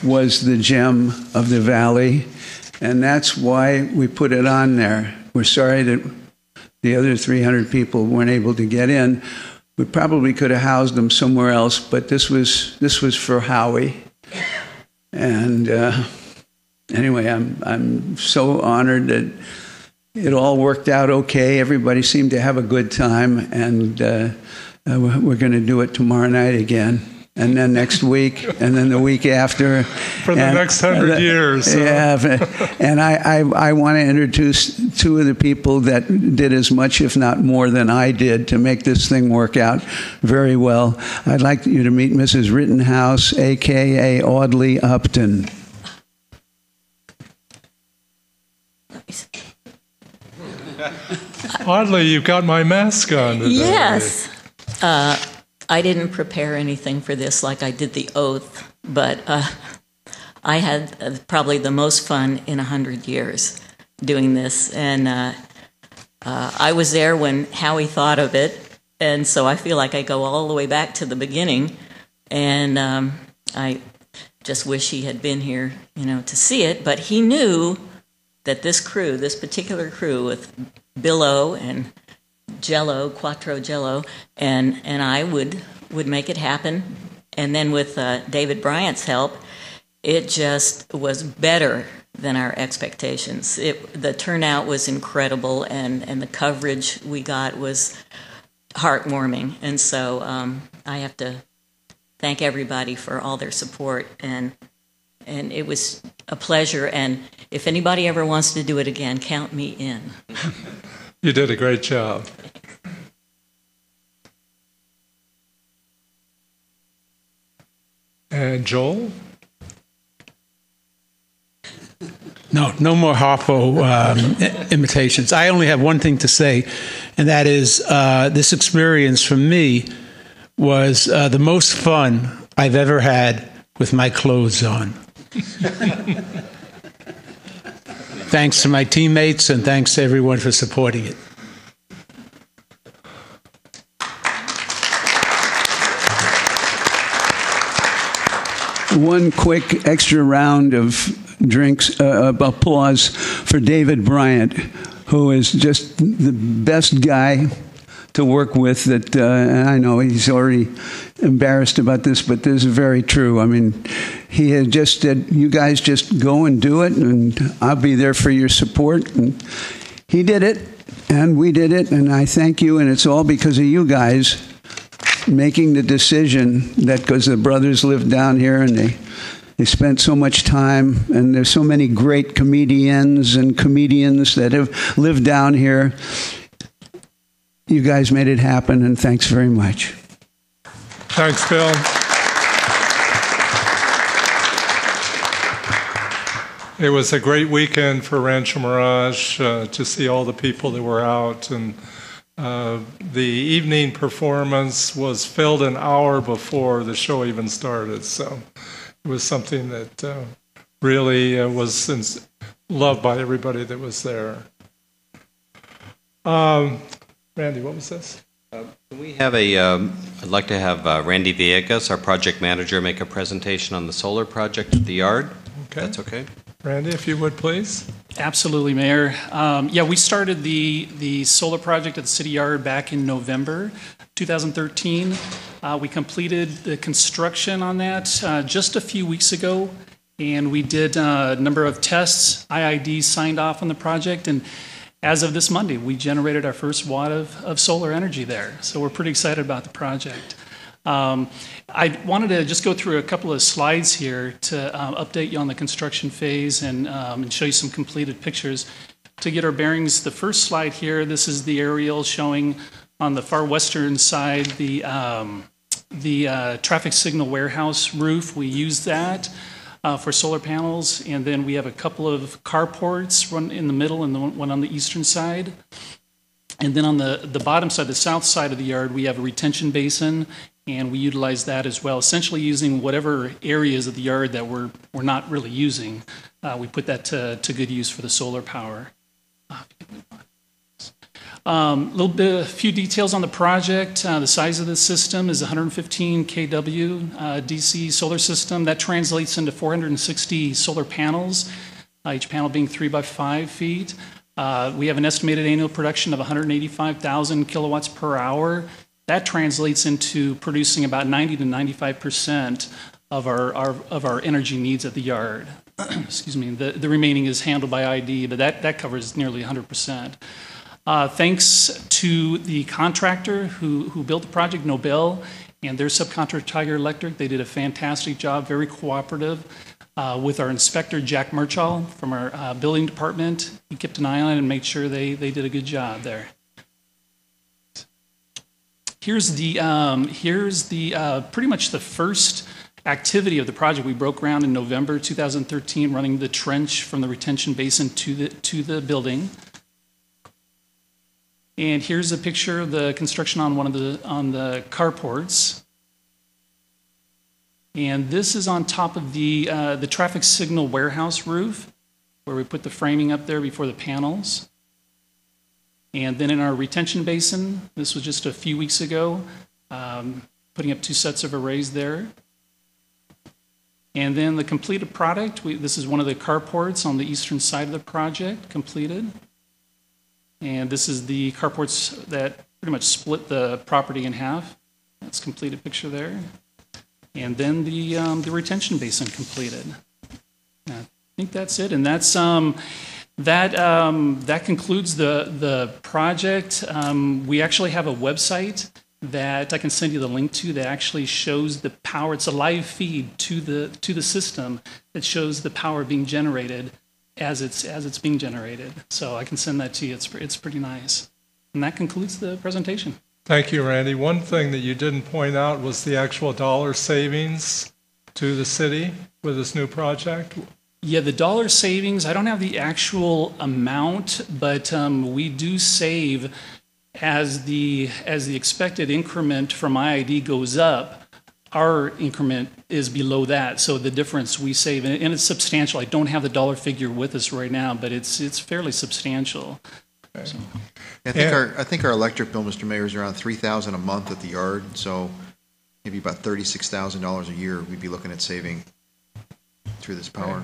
was the gem of the valley, and that's why we put it on there. We're sorry that the other 300 people weren't able to get in. We probably could have housed them somewhere else, but this was for Howie. And anyway, I'm so honored that it all worked out okay. Everybody seemed to have a good time, and we're going to do it tomorrow night again, and then next week, and then the week after. For the next 100 years. Yeah, and I want to introduce two of the people that did as much, if not more, than I did to make this thing work out very well. I'd like you to meet Mrs. Rittenhouse, a.k.a. Audley Upton. Oddly, you've got my mask on today. Yes. I didn't prepare anything for this like I did the oath, but I had probably the most fun in 100 years doing this. And I was there when Howie thought of it, and so I feel like I go all the way back to the beginning. And I just wish he had been here, to see it. But he knew that this crew, this particular crew with Billo and Jello, Quattro Jello, and I would make it happen And then with David Bryant's help, it just was better than our expectations. The turnout was incredible, and the coverage we got was heartwarming. And so I have to thank everybody for all their support, and it was a pleasure. And if anybody ever wants to do it again, count me in. You did a great job. And Joel? No more Harpo imitations. I only have one thing to say, and that is this experience for me was the most fun I've ever had with my clothes on. Thanks to my teammates and thanks to everyone for supporting it. One quick extra round of applause for David Bryant, who is just the best guy to work with. That and I know he's already embarrassed about this, but this is very true. I mean, he had just said, "You guys just go and do it, and I'll be there for your support." And he did it, and we did it, and I thank you. And it's all because of you guys making the decision, that because the brothers live down here and they spent so much time, and there's so many great comedians and comedians that have lived down here. You guys made it happen, and thanks very much. Thanks, Bill. It was a great weekend for Rancho Mirage to see all the people that were out, and the evening performance was filled an hour before the show even started, so it was something that really was loved by everybody that was there. Randy, what was this? We have I'd like to have Randy Villegas, our project manager, make a presentation on the solar project at the yard. Okay. That's okay. Randy, if you would, please. Absolutely, Mayor. Yeah, we started the solar project at the city yard back in November 2013. We completed the construction on that just a few weeks ago, and we did a number of tests. IID signed off on the project, and as of this Monday, we generated our first watt of solar energy there. So we're pretty excited about the project. I wanted to just go through a couple of slides here to update you on the construction phase and show you some completed pictures. To get our bearings, the first slide here, this is the aerial showing on the far western side the traffic signal warehouse roof. We used that for solar panels, and then we have a couple of carports, one in the middle and one on the eastern side. And then on the bottom side, the south side of the yard, we have a retention basin, and we utilize that as well, essentially using whatever areas of the yard that we're not really using. We put that to good use for the solar power. A few details on the project. The size of the system is 115 kW DC solar system. That translates into 460 solar panels, each panel being 3 by 5 feet. We have an estimated annual production of 185,000 kilowatts per hour. That translates into producing about 90 to 95% of our energy needs at the yard. Excuse me. The remaining is handled by ID, but that covers nearly 100%. Thanks to the contractor who built the project, Nobel, and their subcontractor, Tiger Electric. They did a fantastic job, very cooperative. With our inspector, Jack Murchall, from our building department. He kept an eye on it and made sure they did a good job there. Here's the pretty much the first activity of the project. We broke ground in November 2013, running the trench from the retention basin to the building. And here's a picture of the construction on the carports. And this is on top of the traffic signal warehouse roof, where we put the framing up there before the panels. And then in our retention basin, this was just a few weeks ago, putting up 2 sets of arrays there. And then the completed product, this is one of the carports on the eastern side of the project, completed. And this is the carports that pretty much split the property in half. That's a completed picture there. and then the retention basin completed. I think that's it, and that's that concludes the project. We actually have a website that I can send you the link to that actually shows the power. It's a live feed to the system that shows the power being generated as it's being generated. So I can send that to you. It's pretty nice. And that concludes the presentation. Thank you, Randy. One thing that you didn't point out was the actual dollar savings to the city with this new project. Yeah, the dollar savings, I don't have the actual amount, but we do save as the expected increment from IID goes up, our increment is below that. So the difference we save, and it's substantial. I don't have the dollar figure with us right now, but it's fairly substantial. Okay. So. I think our electric bill, Mr. Mayor, is around $3,000 a month at the yard. So maybe about $36,000 a year we'd be looking at saving through this power.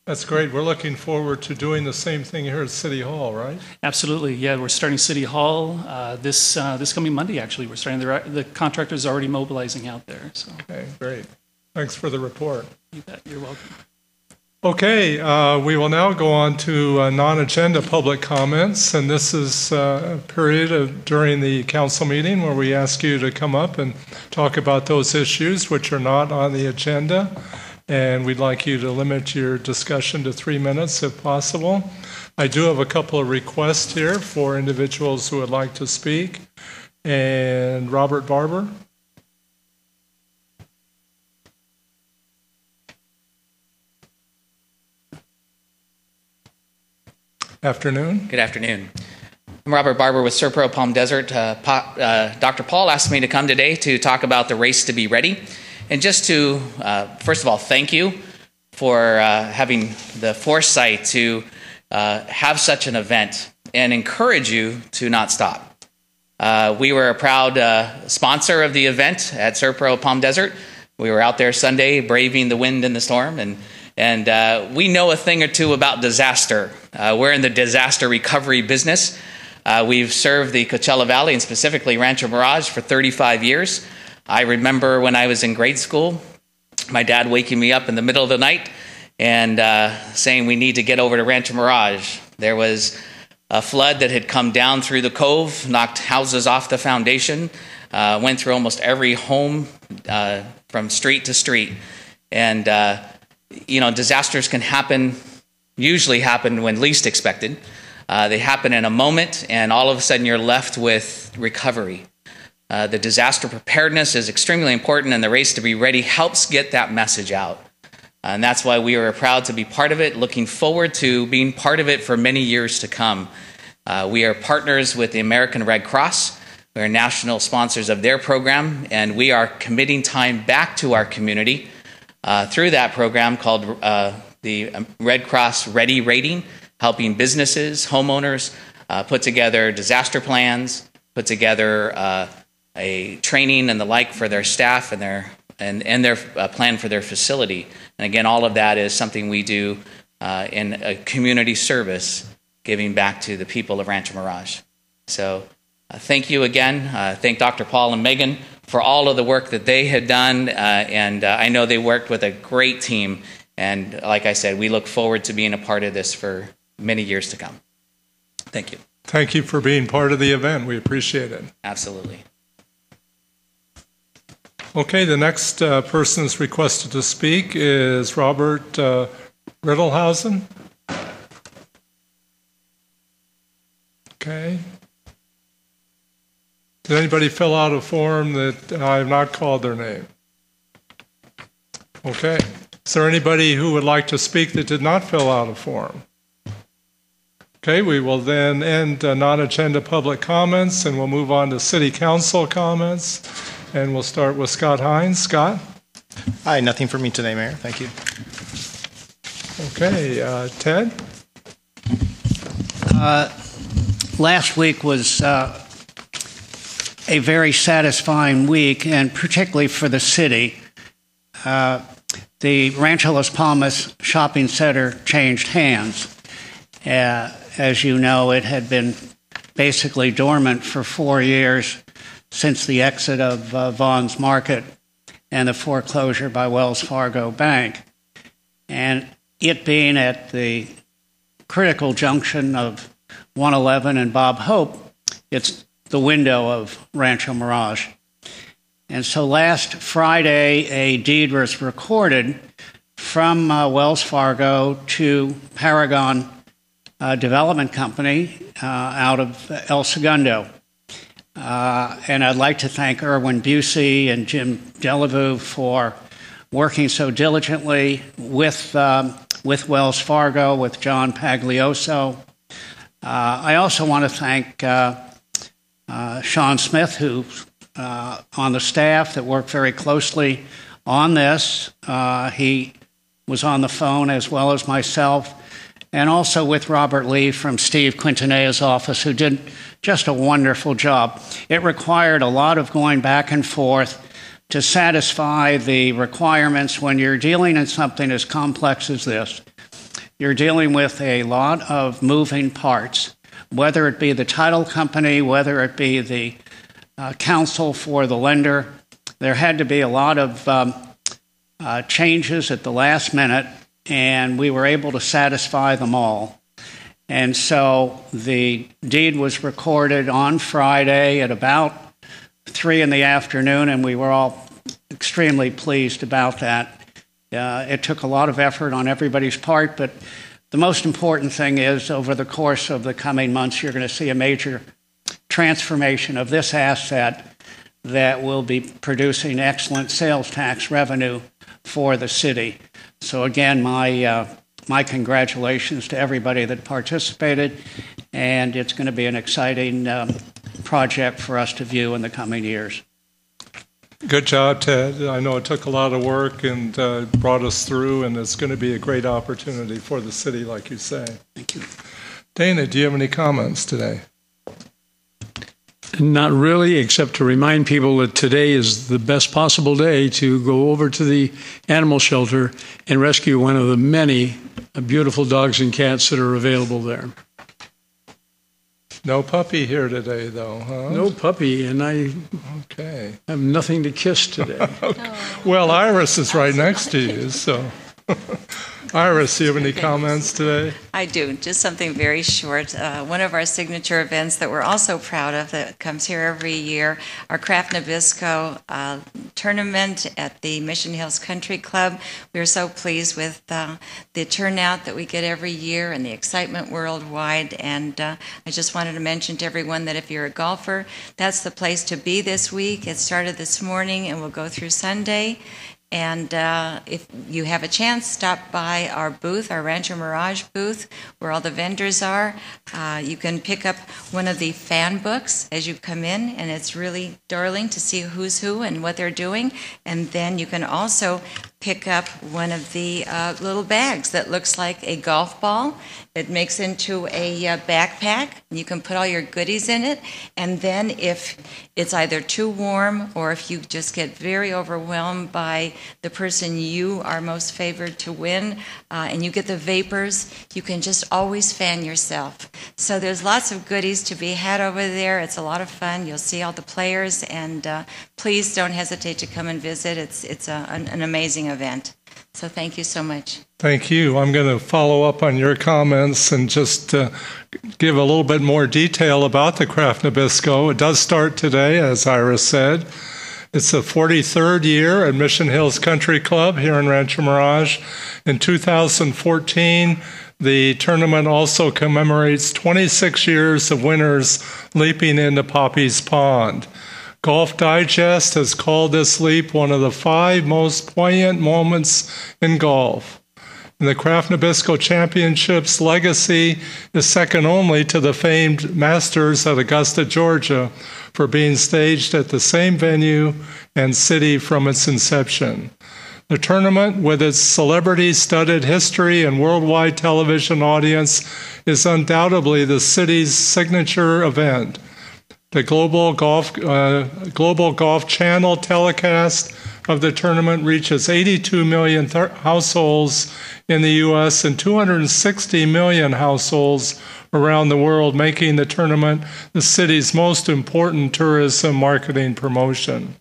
That's great. We're looking forward to doing the same thing here at City Hall, right? Absolutely. Yeah, we're starting City Hall this coming Monday. Actually, we're starting. The contractor's already mobilizing out there. So. Okay, great. Thanks for the report. You bet. You're welcome. Okay, we will now go on to non-agenda public comments, and this is a period during the council meeting where we ask you to come up and talk about those issues which are not on the agenda. And we'd like you to limit your discussion to 3 minutes if possible. I do have a couple of requests here for individuals who would like to speak. And Robert Barber. Afternoon. Good afternoon. I'm Robert Barber with Serpro Palm Desert. Dr. Paul asked me to come today to talk about the Race to Be Ready. And just to, first of all, thank you for having the foresight to have such an event and encourage you to not stop. We were a proud sponsor of the event at Serpro Palm Desert. We were out there Sunday braving the wind and the storm, and we know a thing or two about disaster. We're in the disaster recovery business. We've served the Coachella Valley and specifically Rancho Mirage for 35 years. I remember when I was in grade school, my dad waking me up in the middle of the night and saying we need to get over to Rancho Mirage. There was a flood that had come down through the cove, knocked houses off the foundation, went through almost every home from street to street. And, disasters can usually happen when least expected. They happen in a moment, and all of a sudden you're left with recovery. The disaster preparedness is extremely important, and the Race to Be Ready helps get that message out. And that's why we are proud to be part of it, looking forward to being part of it for many years to come. We are partners with the American Red Cross. We are national sponsors of their program, and we are committing time back to our community through that program called the Red Cross Ready Rating, helping businesses, homeowners put together disaster plans, put together a training and the like for their staff and their plan for their facility. And again, all of that is something we do in a community service, giving back to the people of Rancho Mirage. So thank you again. Thank Dr. Paul and Megan for all of the work that they had done. And I know they worked with a great team. And like I said, we look forward to being a part of this for many years to come. Thank you. Thank you for being part of the event. We appreciate it. Absolutely. Okay, the next person is requested to speak is Robert Rittelhausen. Okay. Did anybody fill out a form that I have not called their name? Okay. Is there anybody who would like to speak that did not fill out a form? Okay, we will then end non-agenda public comments, and we'll move on to city council comments. And we'll start with Scott Hines. Scott? Hi, nothing for me today, Mayor. Thank you. Okay, Ted? Last week was a very satisfying week, and particularly for the city. The Rancho Las Palmas Shopping Center changed hands. As you know, it had been basically dormant for 4 years since the exit of Vaughn's Market. and the foreclosure by Wells Fargo Bank. And it being at the critical junction of 111 and Bob Hope, it's the window of Rancho Mirage. And so last Friday, a deed was recorded from Wells Fargo to Paragon Development Company out of El Segundo. And I'd like to thank Erwin Busey and Jim Delavu for working so diligently with Wells Fargo, with John Paglioso. I also want to thank Sean Smith, who's on the staff that worked very closely on this. He was on the phone as well as myself, and also with Robert Lee from Steve Quintanea's office, who did just a wonderful job. It required a lot of going back and forth to satisfy the requirements when you're dealing in something as complex as this. You're dealing with a lot of moving parts, whether it be the title company, whether it be the counsel for the lender. There had to be a lot of changes at the last minute, and we were able to satisfy them all. And so the deed was recorded on Friday at about 3 in the afternoon, and we were all extremely pleased about that. It took a lot of effort on everybody's part, but the most important thing is over the course of the coming months, you're going to see a major transformation of this asset that will be producing excellent sales tax revenue for the city. So again, my congratulations to everybody that participated, and it's going to be an exciting project for us to view in the coming years. Good job, Ted. I know it took a lot of work and brought us through, and it's going to be a great opportunity for the city, like you say. Thank you. Dana, do you have any comments today? Not really, except to remind people that today is the best possible day to go over to the animal shelter and rescue one of the many beautiful dogs and cats that are available there. No puppy here today, though, huh? No puppy, and I have nothing to kiss today. Well, Iris is right next to you, so. Iris, do you have any comments today? I do. Just something very short. One of our signature events that we're also proud of that comes here every year, our Craft Nabisco tournament at the Mission Hills Country Club. We are so pleased with the turnout that we get every year and the excitement worldwide. And I just wanted to mention to everyone that if you're a golfer, that's the place to be this week. It started this morning and will go through Sunday. And if you have a chance, stop by our booth, our Rancho Mirage booth, where all the vendors are. You can pick up one of the fan books as you come in, and it's really darling to see who's who and what they're doing. And then you can also pick up one of the little bags that looks like a golf ball. It makes into a backpack. You can put all your goodies in it. And then if it's either too warm or if you just get very overwhelmed by the person you are most favored to win and you get the vapors, you can just always fan yourself. So there's lots of goodies to be had over there. It's a lot of fun. You'll see all the players, and please don't hesitate to come and visit. It's an amazing event. So thank you so much. Thank you. I'm going to follow up on your comments and just give a little bit more detail about the Craft Nabisco. It does start today, as Iris said. It's the 43rd year at Mission Hills Country Club here in Rancho Mirage. In 2014, the tournament also commemorates 26 years of winners leaping into Poppy's Pond. Golf Digest has called this leap one of the 5 most poignant moments in golf. And the Craft Nabisco Championship's legacy is second only to the famed Masters at Augusta, Georgia, for being staged at the same venue and city from its inception. The tournament, with its celebrity-studded history and worldwide television audience, is undoubtedly the city's signature event. The Global Golf Channel telecast of the tournament reaches 82 million households in the U.S. and 260 million households around the world, making the tournament the city's most important tourism marketing promotion.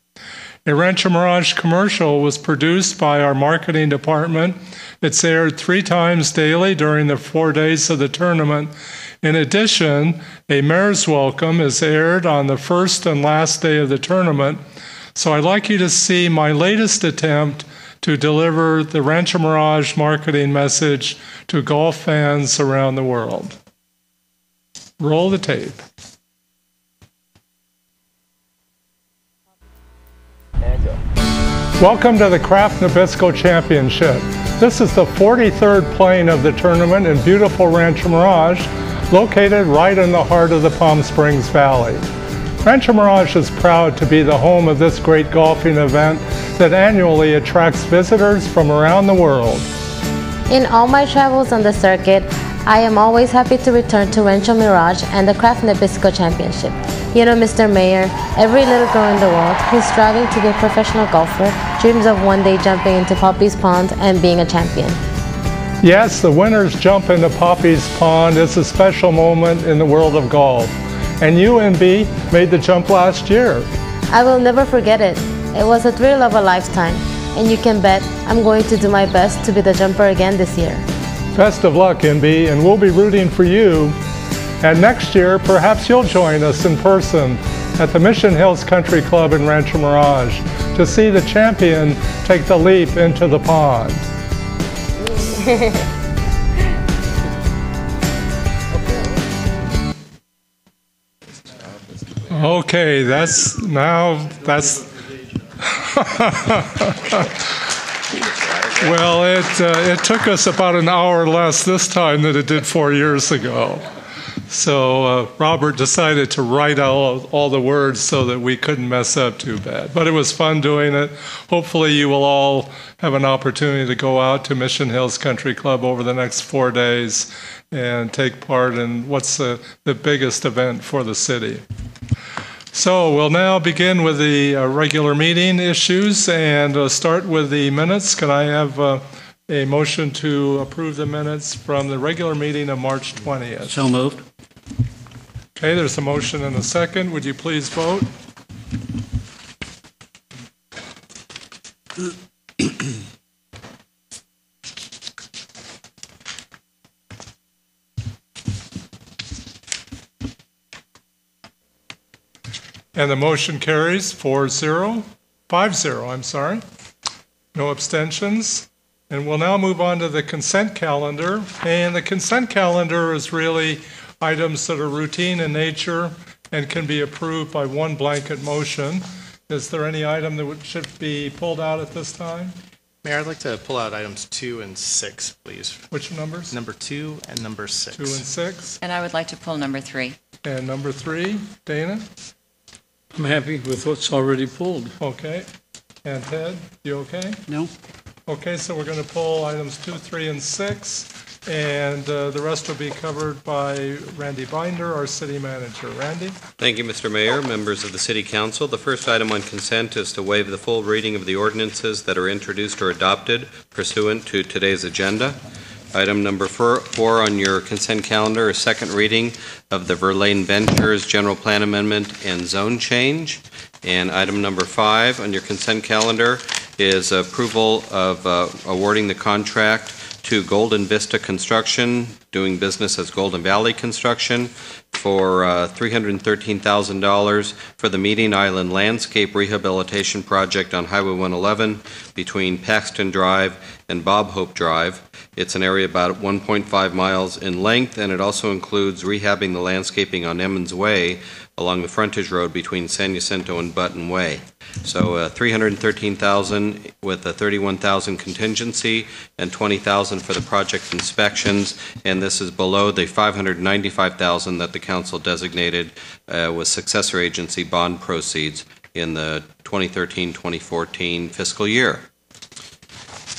A Rancho Mirage commercial was produced by our marketing department. It's aired 3 times daily during the 4 days of the tournament. In addition, a Mayor's Welcome is aired on the first and last day of the tournament. So I'd like you to see my latest attempt to deliver the Rancho Mirage marketing message to golf fans around the world. Roll the tape. Welcome to the Kraft Nabisco Championship. This is the 43rd playing of the tournament in beautiful Rancho Mirage, located right in the heart of the Palm Springs Valley. Rancho Mirage is proud to be the home of this great golfing event that annually attracts visitors from around the world. In all my travels on the circuit, I am always happy to return to Rancho Mirage and the Kraft Nabisco Championship. You know, Mr. Mayor, every little girl in the world who's striving to be a professional golfer dreams of one day jumping into Poppy's Pond and being a champion. Yes, the winner's jump into Poppy's Pond is a special moment in the world of golf. And you, MB, made the jump last year. I will never forget it. It was a thrill of a lifetime. And you can bet I'm going to do my best to be the jumper again this year. Best of luck, MB, and we'll be rooting for you. And next year, perhaps you'll join us in person at the Mission Hills Country Club in Rancho Mirage to see the champion take the leap into the pond. Okay, that's well, it took us about an hour less this time than it did 4 years ago. So Robert decided to write out all the words so that we couldn't mess up too bad. But it was fun doing it. Hopefully you will all have an opportunity to go out to Mission Hills Country Club over the next 4 days and take part in what's the biggest event for the city. So we'll now begin with the regular meeting issues and start with the minutes. Can I have a motion to approve the minutes from the regular meeting of March 20th? So moved. Okay, there's a motion and a second. Would you please vote? And the motion carries 4-0, 5-0, I'm sorry. No abstentions. And we'll now move on to the consent calendar. And the consent calendar is really items that are routine in nature and can be approved by one blanket motion. Is there any item that should be pulled out at this time? Mayor, I'd like to pull out items 2 and 6, please. Which numbers? Number 2 and number 6. 2 and 6. And I would like to pull number 3. And number 3, Dana? I'm happy with what's already pulled. Okay. And Ted, you okay? No. Okay, so we're going to pull items 2, 3, and 6, and the rest will be covered by Randy Binder, our city manager. Randy? Thank you, Mr. Mayor, members of the City Council. The first item on consent is to waive the full reading of the ordinances that are introduced or adopted pursuant to today's agenda. Item number 4 on your consent calendar is second reading of the Verlaine Ventures General Plan Amendment and Zone Change. And item number 5 on your consent calendar is approval of awarding the contract to Golden Vista Construction, doing business as Golden Valley Construction, for $313,000 for the Meeting Island Landscape Rehabilitation Project on Highway 111 between Paxton Drive and Bob Hope Drive. It's an area about 1.5 miles in length, and it also includes rehabbing the landscaping on Emmons Way along the frontage road between San Jacinto and Button Way. So $313,000 with a $31,000 contingency and $20,000 for the project inspections, and this is below the $595,000 that the council designated with successor agency bond proceeds in the 2013-2014 fiscal year.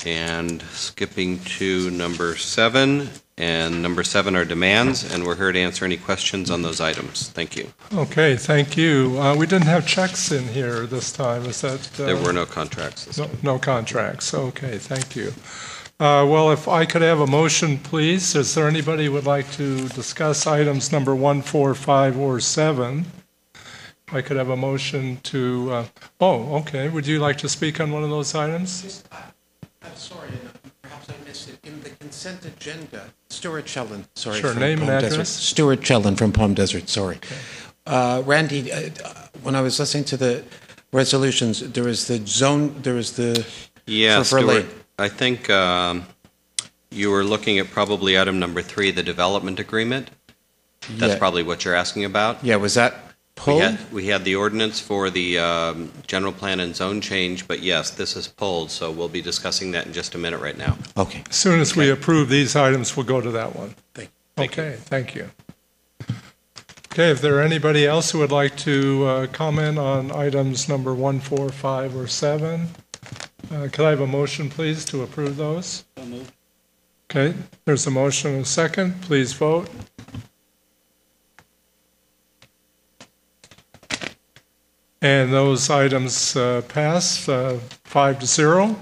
And skipping to number 7, and number 7 are demands, and we're here to answer any questions on those items. Thank you. Okay, thank you. We didn't have checks in here this time. Is that? There were no contracts this time. No contracts. Okay, thank you. Well, if I could have a motion, please. Is there anybody who would like to discuss items number 1, 4, 5, or 7? I could have a motion to, oh, okay. Would you like to speak on one of those items? I'm sorry, perhaps I missed it. In the consent agenda, Stuart Sheldon, sorry. Sure, from name and Palm address. Desert. Stuart Sheldon from Palm Desert, sorry. Randy, when I was listening to the resolutions, there was the zone, there was the... Yeah, for Lane. Stuart, I think you were looking at probably item number 3, the development agreement. That's Yeah. probably what you're asking about. Yeah, was that pulled? We had the ordinance for the general plan and zone change, but yes, this is pulled, so we'll be discussing that in just a minute right now. Okay. As soon as we approve these items, we'll go to that one. Thank Okay, thank you. Okay, if there are anybody else who would like to comment on items number 1, 4, 5, or 7, could I have a motion, please, to approve those? So moved. Okay, there's a motion and a second. Please vote. And those items pass 5-0.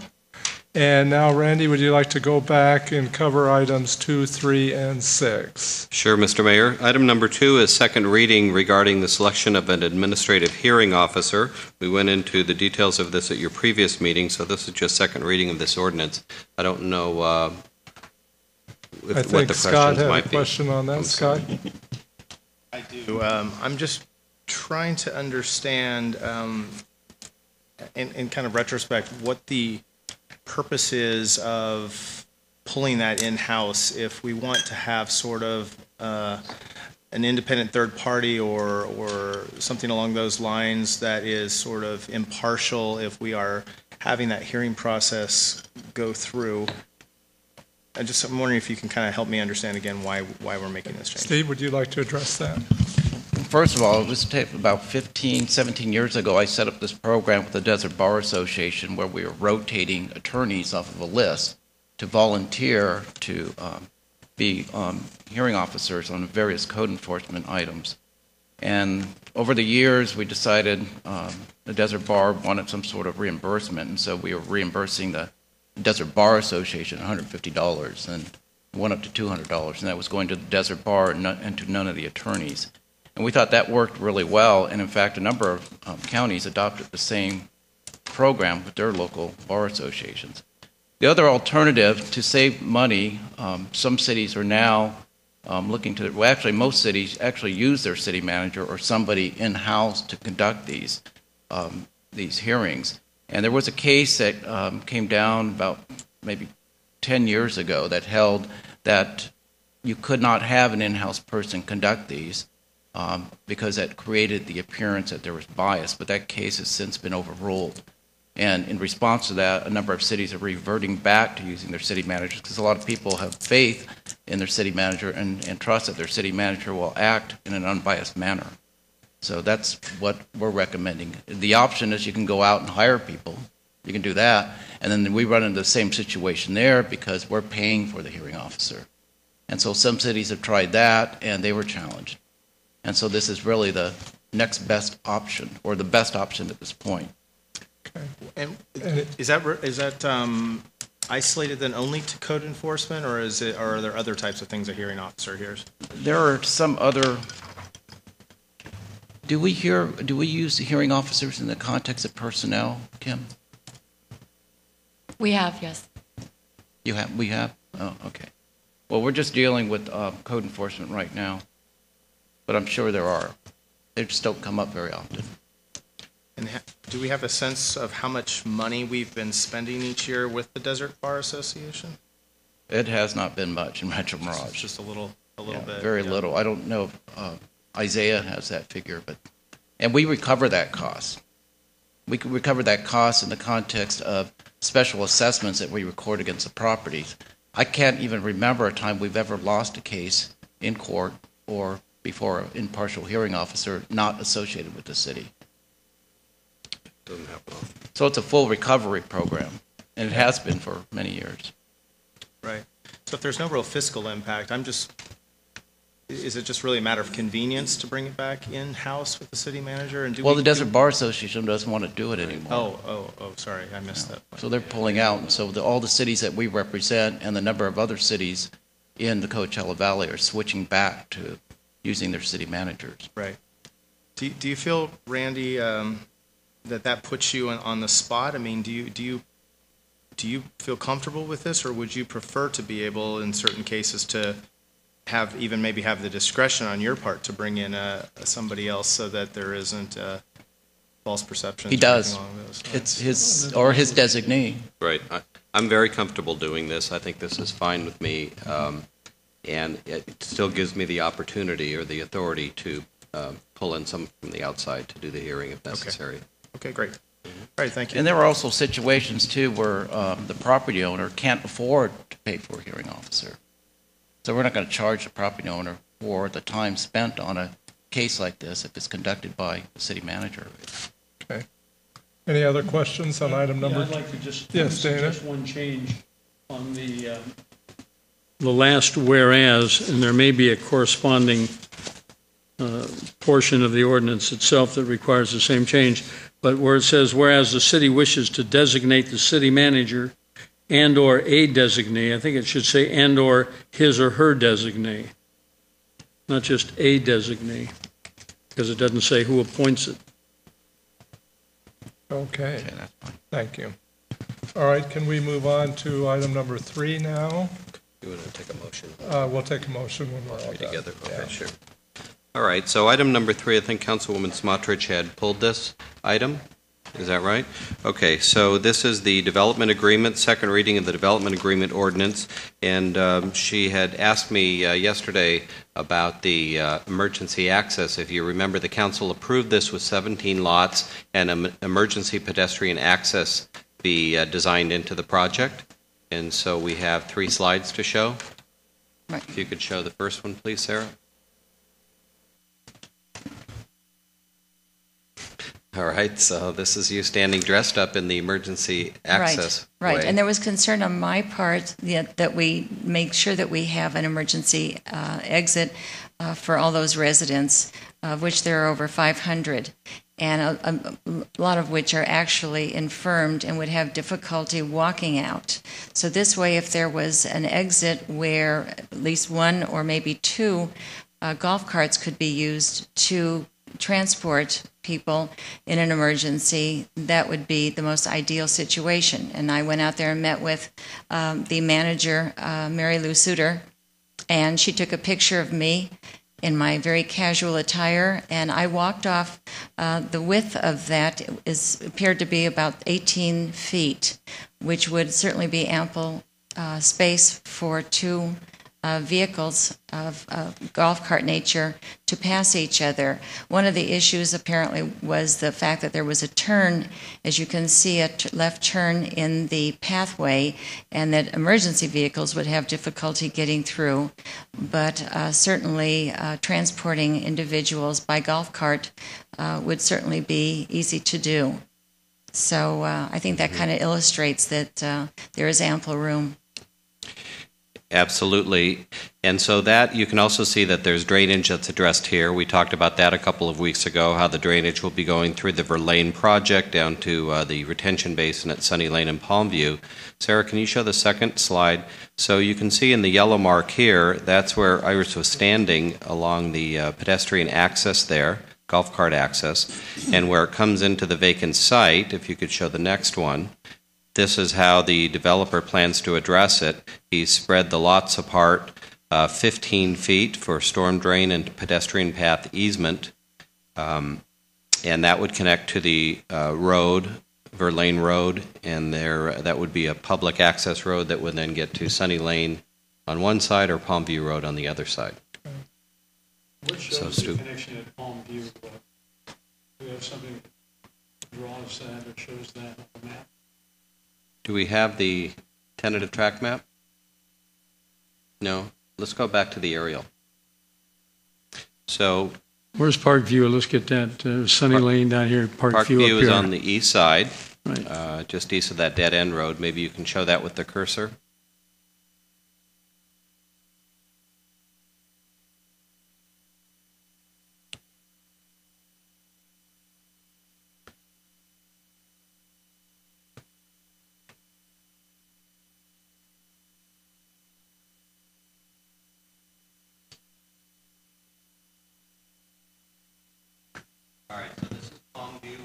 And now, Randy, would you like to go back and cover items 2, 3, and 6? Sure, Mr. Mayor. Item number 2 is second reading regarding the selection of an administrative hearing officer. We went into the details of this at your previous meeting, so this is just second reading of this ordinance. I don't know I what the think questions Scott had a might be. question on that. Scott? I do. I'm just trying to understand, in kind of retrospect, what the purpose is of pulling that in-house if we want to have sort of an independent third party or something along those lines that is sort of impartial if we are having that hearing process go through. I'm wondering if you can kind of help me understand again why we're making this change. Steve, would you like to address that? First of all, it was about 15, 17 years ago, I set up this program with the Desert Bar Association where we were rotating attorneys off of a list to volunteer to be hearing officers on various code enforcement items. And over the years, we decided the Desert Bar wanted some sort of reimbursement, and so we were reimbursing the Desert Bar Association $150 and went up to $200, and that was going to the Desert Bar and to none of the attorneys. And we thought that worked really well, and in fact, a number of counties adopted the same program with their local bar associations. The other alternative to save money, some cities are now looking to, well, actually most cities actually use their city manager or somebody in-house to conduct these hearings. And there was a case that came down about maybe 10 years ago that held that you could not have an in-house person conduct these because that created the appearance that there was bias, but that case has since been overruled. And in response to that, a number of cities are reverting back to using their city managers because a lot of people have faith in their city manager and trust that their city manager will act in an unbiased manner. So that's what we're recommending. The option is you can go out and hire people. You can do that. And then we run into the same situation there because we're paying for the hearing officer. And so some cities have tried that and they were challenged. And so this is really the next best option or the best option at this point. Okay. And is that isolated then only to code enforcement, or are there other types of things a hearing officer hears? There are some other. Do we use the hearing officers in the context of personnel, Kim? We have, yes. You have. We have. Oh, okay. Well, we're just dealing with code enforcement right now, but I'm sure there are. They just don't come up very often. And do we have a sense of how much money we've been spending each year with the Desert Bar Association? It has not been much in Rancho Mirage. Just a little bit. Very little. I don't know if Isaiah has that figure, and we recover that cost. We can recover that cost in the context of special assessments that we record against the properties. I can't even remember a time we've ever lost a case in court or before an impartial hearing officer not associated with the city. Doesn't happen often. So it's a full recovery program, and it has been for many years. Right. So if there's no real fiscal impact, is it just really a matter of convenience to bring it back in-house with the city manager? And the Desert Bar Association doesn't want to do it anymore. Oh, sorry, I missed that. So they're pulling out, and so all the cities that we represent and the number of other cities in the Coachella Valley are switching back to using their city managers. Right. Do you feel, Randy, that puts you on the spot? I mean, do you feel comfortable with this, or would you prefer to be able, in certain cases, to maybe have the discretion on your part to bring in somebody else so that there isn't false perceptions? He does. Or anything along those lines? It's his designee. Right. I'm very comfortable doing this. I think this is fine with me, and it still gives me the opportunity or the authority to pull in some from the outside to do the hearing if necessary. Okay, great. All right, thank you. And there are also situations, too, where the property owner can't afford to pay for a hearing officer. So we're not going to charge the property owner for the time spent on a case like this if it's conducted by the city manager. Okay. Any other questions on item number? Yeah, I'd like to just Yes, Dana. suggest one change on the last whereas, and there may be a corresponding portion of the ordinance itself that requires the same change, but where it says, whereas the city wishes to designate the city manager and/or a designee, I think it should say and/or his or her designee, not just a designee, because it doesn't say who appoints it. Okay, thank you. All right, can we move on to item number 3 now? You want to take a motion? We'll take a motion when we're all done. Together? Okay, Yeah. sure. All right, so item number 3, I think Councilwoman Smotrich had pulled this item. Is that right? Okay, so this is the development agreement, second reading of the development agreement ordinance, and she had asked me yesterday about the emergency access. If you remember, the council approved this with 17 lots and emergency pedestrian access be designed into the project, and so we have 3 slides to show. Right. If you could show the first one, please, Sarah. All right, so this is you standing dressed up in the emergency access Right, way. and there was concern on my part that we make sure that we have an emergency exit for all those residents, of which there are over 500, and a lot of which are actually infirmed and would have difficulty walking out. So this way, if there was an exit where at least 1 or maybe 2 golf carts could be used to transport people in an emergency, that would be the most ideal situation. And I went out there and met with the manager, Mary Lou Suter, and she took a picture of me in my very casual attire, and I walked off. The width of that appeared to be about 18 feet, which would certainly be ample space for 2 vehicles of golf cart nature to pass each other. One of the issues apparently was the fact that there was a turn, as you can see, a left turn in the pathway, and that emergency vehicles would have difficulty getting through. But certainly transporting individuals by golf cart would certainly be easy to do. So I think that kind of illustrates that there is ample room. Absolutely. And so that, you can also see that there's drainage that's addressed here. We talked about that a couple of weeks ago, how the drainage will be going through the Verlaine project down to the retention basin at Sunny Lane and Palmview. Sarah, can you show the second slide? So you can see in the yellow mark here, that's where Iris was standing along the pedestrian access there, golf cart access, and where it comes into the vacant site, if you could show the next one. This is how the developer plans to address it. He spread the lots apart 15 feet for storm drain and pedestrian path easement, and that would connect to the road, Verlaine Road, and that would be a public access road that would then get to Sunny Lane on one side or Palmview Road on the other side. What shows the connection at Palmview? Do we have something that draws that or shows that on the map? Do we have the tentative track map? No. Let's go back to the aerial. So, where's Parkview? Let's get that. Sunny Lane down here. Parkview up Parkview is here. on the east side, right. Just east of that dead end road. Maybe you can show that with the cursor.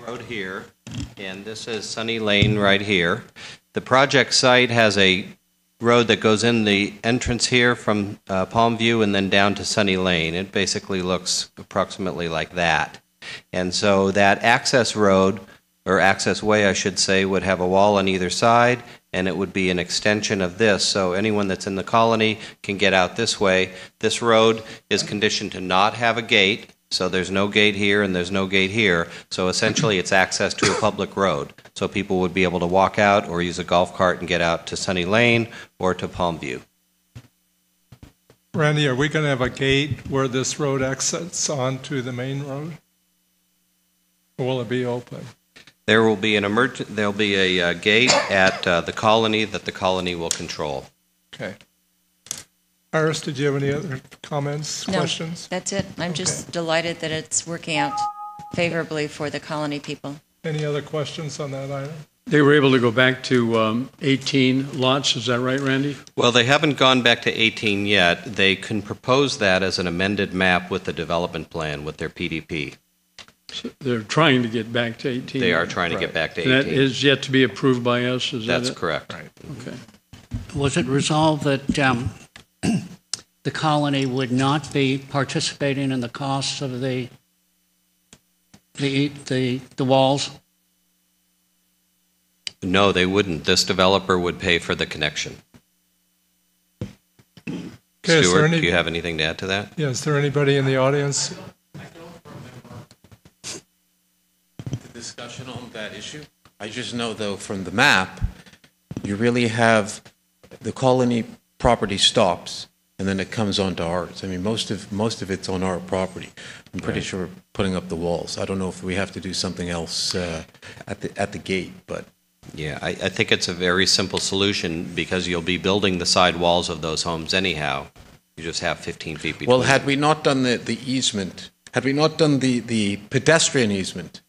road here, and this is Sunny Lane right here. The project site has a road that goes in the entrance here from Palm View and then down to Sunny Lane. It basically looks approximately like that. And so that access road, or access way I should say, would have a wall on either side, and it would be an extension of this. So anyone that's in the colony can get out this way. This road is conditioned to not have a gate, so there's no gate here and there's no gate here. So essentially it's access to a public road. So people would be able to walk out or use a golf cart and get out to Sunny Lane or to Palm View. Randy, are we going to have a gate where this road exits onto the main road? Or will it be open? There will be there'll be a gate at the colony that the colony will control. Okay. Iris, did you have any other comments, questions? No, that's it. I'm just delighted that it's working out favorably for the colony people. Any other questions on that item? They were able to go back to 18 lots, is that right, Randy? Well, they haven't gone back to 18 yet. They can propose that as an amended map with the development plan with their PDP. So they're trying to get back to 18. They are trying to get back to 18. And that is yet to be approved by us, is that it? That's correct. Right. Okay. Was it resolved that the colony would not be participating in the costs of the walls? No, they wouldn't. This developer would pay for the connection. Okay, Stuart, do you have anything to add to that? Yeah, is there anybody in the audience? The discussion on that issue? I just know, though, from the map, you really have the colony property stops, and then it comes onto ours. I mean, most of it's on our property. I'm pretty sure we're putting up the walls. I don't know if we have to do something else at the gate, but. Yeah, I think it's a very simple solution because you'll be building the side walls of those homes anyhow. You just have 15 feet between. Well, had we not done the easement, had we not done the pedestrian easement,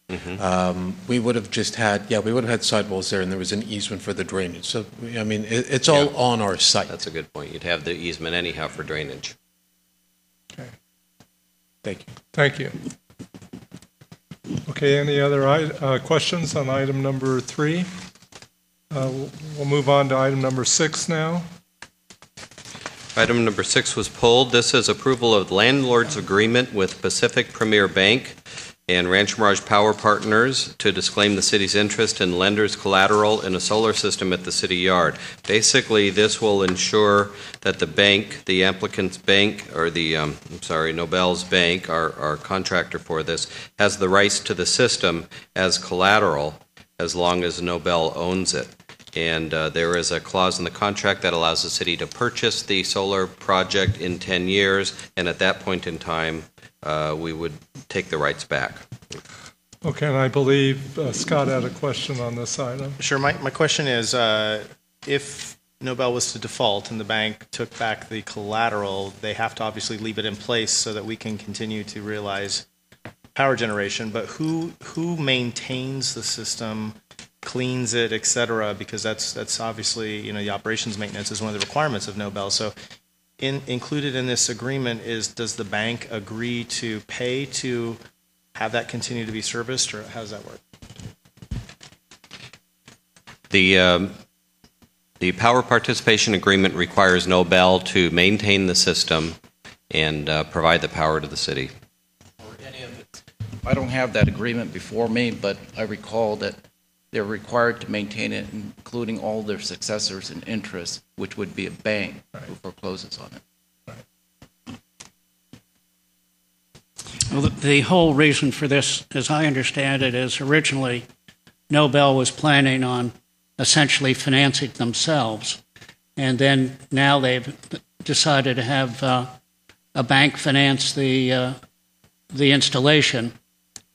we would have just had, we would have had sidewalls there, and there was an easement for the drainage. So, I mean, it's all on our site. That's a good point. You'd have the easement anyhow for drainage. Okay. Thank you. Thank you. Okay, any other questions on item number 3? We'll move on to item number 6 now. Item number 6 was pulled. This is approval of landlord's agreement with Pacific Premier Bank and Rancho Mirage Power Partners to disclaim the city's interest in lenders' collateral in a solar system at the city yard. Basically, this will ensure that the bank, the applicant's bank, or the, Nobel's bank, our contractor for this, has the rights to the system as collateral as long as Nobel owns it. And there is a clause in the contract that allows the city to purchase the solar project in 10 years, and at that point in time, we would take the rights back. Okay, and I believe Scott had a question on this item. Sure. My question is, if Nobel was to default and the bank took back the collateral, they have to obviously leave it in place so that we can continue to realize power generation. But who maintains the system, cleans it, et cetera? Because that's obviously, the operations maintenance is one of the requirements of Nobel. So included in this agreement is, does the bank agree to pay to have that continue to be serviced, or how does that work? The power participation agreement requires Nobel to maintain the system and provide the power to the city. I don't have that agreement before me, but I recall that they're required to maintain it, including all their successors and interests, which would be a bank who forecloses on it. Well, the whole reason for this, as I understand it, is originally Nobel was planning on essentially financing themselves, and then now they've decided to have a bank finance the installation.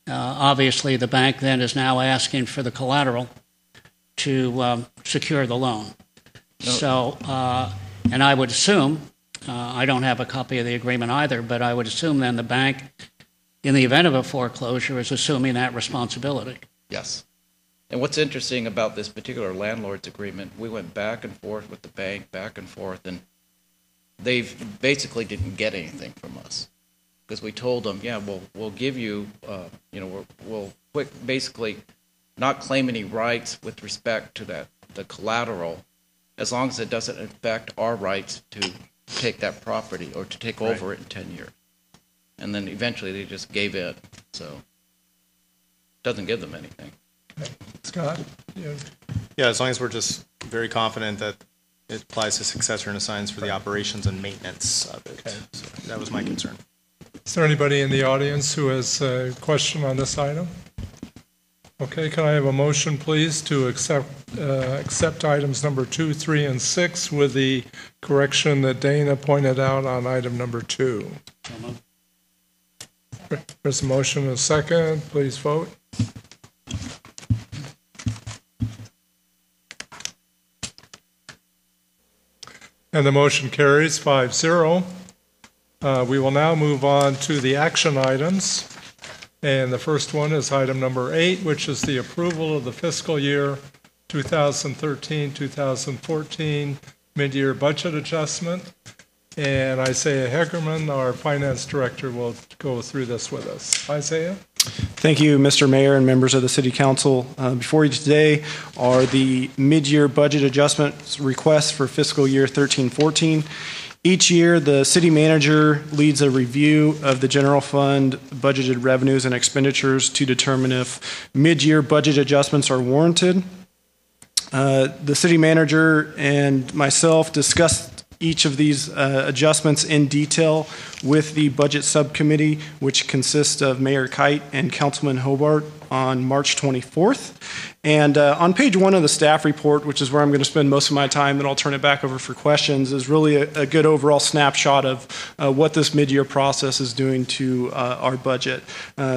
Obviously, the bank then is now asking for the collateral to secure the loan. So, and I would assume, I don't have a copy of the agreement either, but I would assume then the bank, in the event of a foreclosure, is assuming that responsibility. Yes. And what's interesting about this particular landlord's agreement, we went back and forth with the bank, back and forth, and they basically didn't get anything from us. because we told them, yeah, we'll give you, we'll basically not claim any rights with respect to the collateral, as long as it doesn't affect our rights to take that property or to take over it in 10 years. And then eventually they just gave in, so it doesn't give them anything. Scott? Yeah, as long as we're just very confident that it applies to successor and assigns for the operations and maintenance of it. Okay. So that was my concern. Is there anybody in the audience who has a question on this item? Okay, can I have a motion, please, to accept items number 2, 3, and 6 with the correction that Dana pointed out on item number 2? There's a motion and a second. Please vote. And the motion carries 5-0. We will now move on to the action items. And the first one is item number 8, which is the approval of the fiscal year 2013-2014 mid-year budget adjustment. And Isaiah Hegerman, our finance director, will go through this with us. Isaiah? Thank you, Mr. Mayor and members of the City Council. Before you today are the mid-year budget adjustments requests for fiscal year 13-14. Each year, the city manager leads a review of the general fund budgeted revenues and expenditures to determine if mid-year budget adjustments are warranted. The city manager and myself discussed each of these adjustments in detail with the budget subcommittee, which consists of Mayor Kite and Councilman Hobart, on March 24th. And on page 1 of the staff report, which is where I'm going to spend most of my time, then I'll turn it back over for questions, is really a good overall snapshot of what this mid-year process is doing to our budget.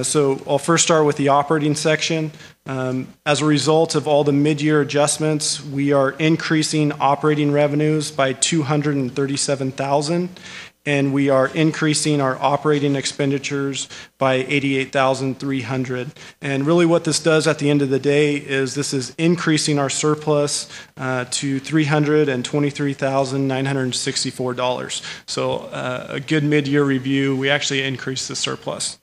So I'll first start with the operating section. As a result of all the mid-year adjustments, we are increasing operating revenues by $237,000, and we are increasing our operating expenditures by $88,300. And really what this does at the end of the day is this is increasing our surplus to $323,964. So a good mid-year review, we actually increased the surplus.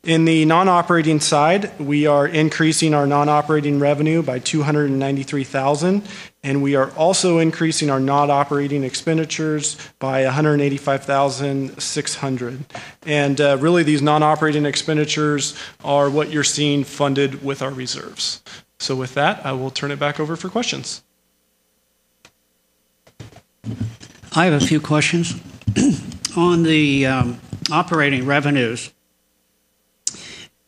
In the non-operating side, we are increasing our non-operating revenue by $293,000, and we are also increasing our non-operating expenditures by $185,600. And really, these non-operating expenditures are what you're seeing funded with our reserves. So with that, I will turn it back over for questions. I have a few questions. On the operating revenues,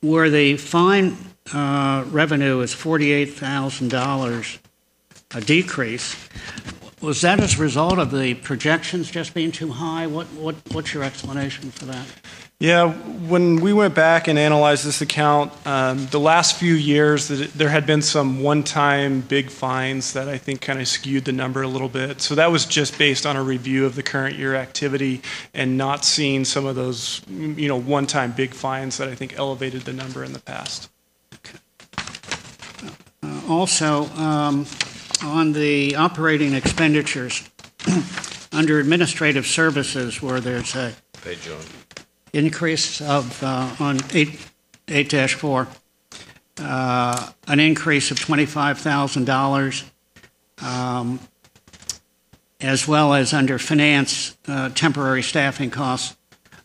where the fine revenue is $48,000, a decrease, was that as a result of the projections just being too high? What's your explanation for that? Yeah, when we went back and analyzed this account, the last few years, there had been some one-time big fines that I think kind of skewed the number a little bit. So that was just based on a review of the current year activity and not seeing some of those, one-time big fines that I think elevated the number in the past. Okay. Also, on the operating expenditures, under administrative services, where there's a increase of, on 8-4, an increase of $25,000, as well as under finance, temporary staffing costs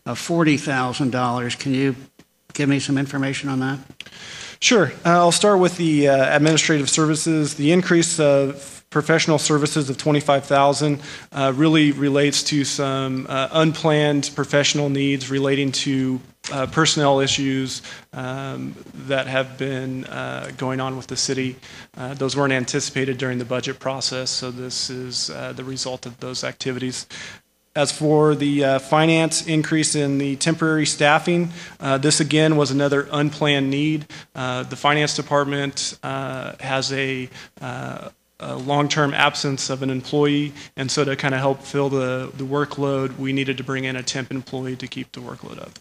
of $40,000. Can you give me some information on that? Sure. I'll start with the administrative services. The increase of professional services of $25,000 really relates to some unplanned professional needs relating to personnel issues that have been going on with the city. Those weren't anticipated during the budget process, so this is the result of those activities. As for the finance increase in the temporary staffing, this again was another unplanned need. The finance department has a long-term absence of an employee, and so to kind of help fill the workload, we needed to bring in a temp employee to keep the workload up.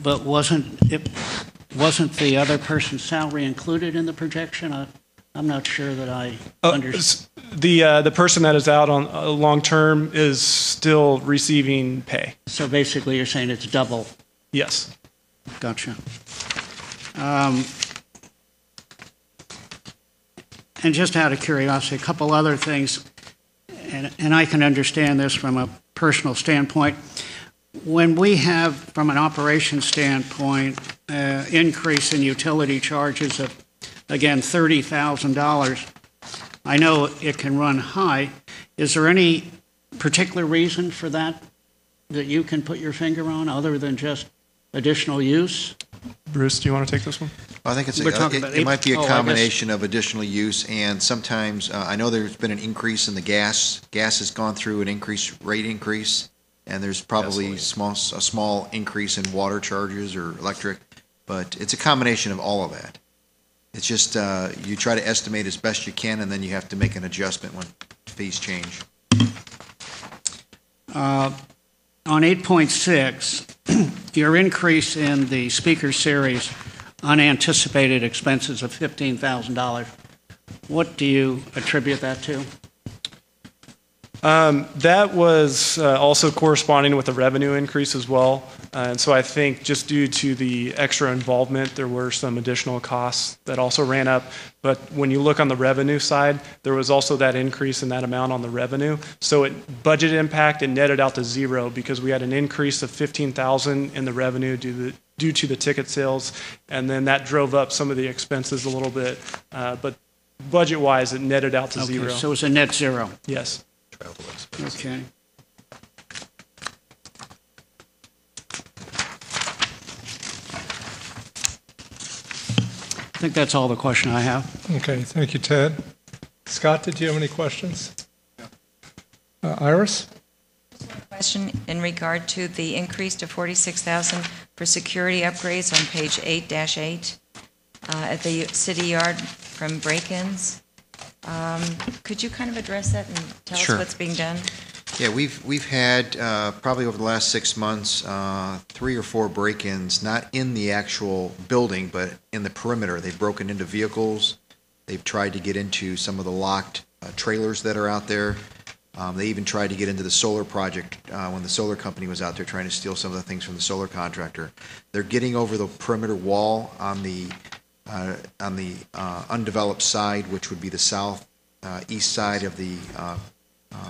But wasn't the other person's salary included in the projection? I'm not sure that I understand. The person that is out on long-term is still receiving pay. So basically you're saying it's double Yes. Gotcha. And just out of curiosity, a couple other things, and I can understand this from a personal standpoint. When we have, from an operation standpoint, increase in utility charges of, again, $30,000, I know it can run high. Is there any particular reason for that you can put your finger on other than just additional use? Bruce, do you want to take this one? I think it's it might be a combination of additional use, and sometimes I know there's been an increase in the gas. Gas has gone through an rate increase, and there's probably a small increase in water charges or electric, but it's a combination of all of that. It's just you try to estimate as best you can, and then you have to make an adjustment when fees change. On 8.6, your increase in the speaker series unanticipated expenses of $15,000, what do you attribute that to? That was also corresponding with the revenue increase as well. And so I think just due to the extra involvement, there were some additional costs that also ran up. But when you look on the revenue side, there was also that increase in that amount on the revenue. So it budget impact and netted out to zero because we had an increase of $15,000 in the revenue due to the ticket sales. And then that drove up some of the expenses a little bit. But budget-wise, it netted out to zero. So it's a net zero. Yes. Okay. I think that's all the question I have. Okay, thank you, Ted. Scott, did you have any questions? Iris? Question in regard to the increase to $46,000 for security upgrades on page 8-8 at the city yard from break-ins. Could you kind of address that and tell us what's being done? Yeah, we've had probably over the last 6 months 3 or 4 break-ins, not in the actual building, but in the perimeter. They've broken into vehicles. They've tried to get into some of the locked trailers that are out there. They even tried to get into the solar project when the solar company was out there trying to steal some of the things from the solar contractor. They're getting over the perimeter wall on the undeveloped side, which would be the east side of the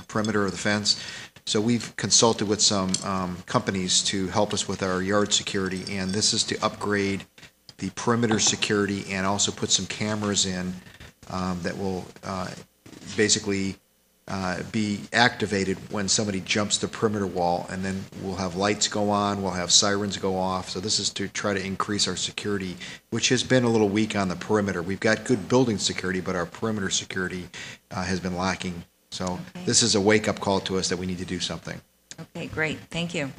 perimeter of the fence. So we've consulted with some companies to help us with our yard security, and this is to upgrade the perimeter security and also put some cameras in that will basically be activated when somebody jumps the perimeter wall, and then we'll have lights go on, we'll have sirens go off. So this is to try to increase our security, which has been a little weak on the perimeter. We've got good building security, but our perimeter security has been lacking. So this is a wake-up call to us that we need to do something. Okay, great. Thank you.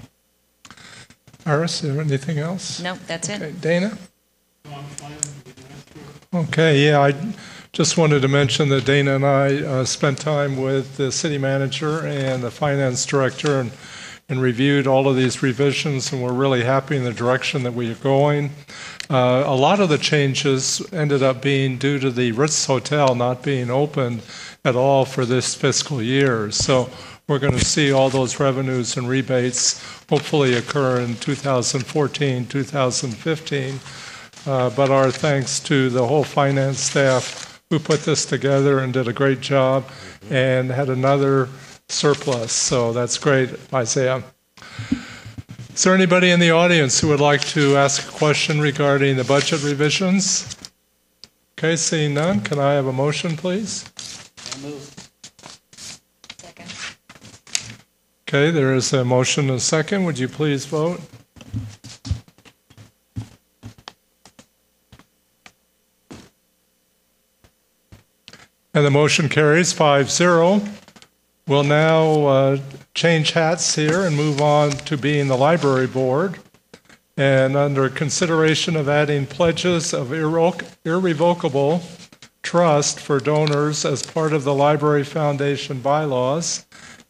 Iris, is there anything else? No, that's it. Dana? Okay, yeah, I just wanted to mention that Dana and I spent time with the city manager and the finance director and reviewed all of these revisions, and we're really happy in the direction that we are going. A lot of the changes ended up being due to the Ritz Hotel not being open at all for this fiscal year. So we're going to see all those revenues and rebates hopefully occur in 2014, 2015. But our thanks to the whole finance staff who put this together and did a great job and had another surplus. So that's great, Isaiah. Is there anybody in the audience who would like to ask a question regarding the budget revisions? Okay, seeing none, can I have a motion, please? Second. Okay, there is a motion and a second. Would you please vote? And the motion carries 5-0. We'll now change hats here and move on to being the library board. And under consideration of adding pledges of irrevocable trust for donors as part of the Library Foundation bylaws.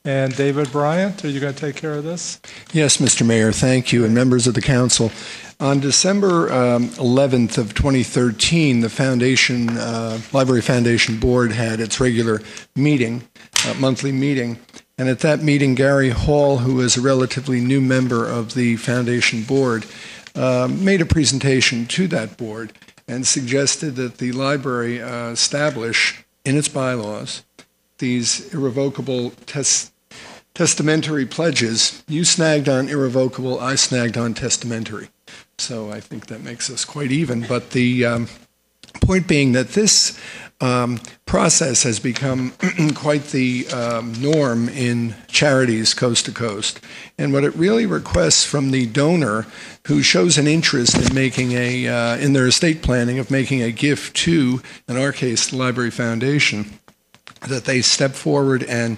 And David Bryant, are you going to take care of this? Yes, Mr. Mayor, thank you, and members of the council. On December 11th of 2013, the Library Foundation Board had its regular meeting, monthly meeting, And at that meeting, Gary Hall, who is a relatively new member of the foundation board, made a presentation to that board and suggested that the library establish in its bylaws these irrevocable testamentary pledges. You snagged on irrevocable, I snagged on testamentary. So I think that makes us quite even. But the point being that this process has become quite the norm in charities coast to coast. And what it really requests from the donor who shows an interest in making in their estate planning of making a gift to, in our case, the Library Foundation, that they step forward and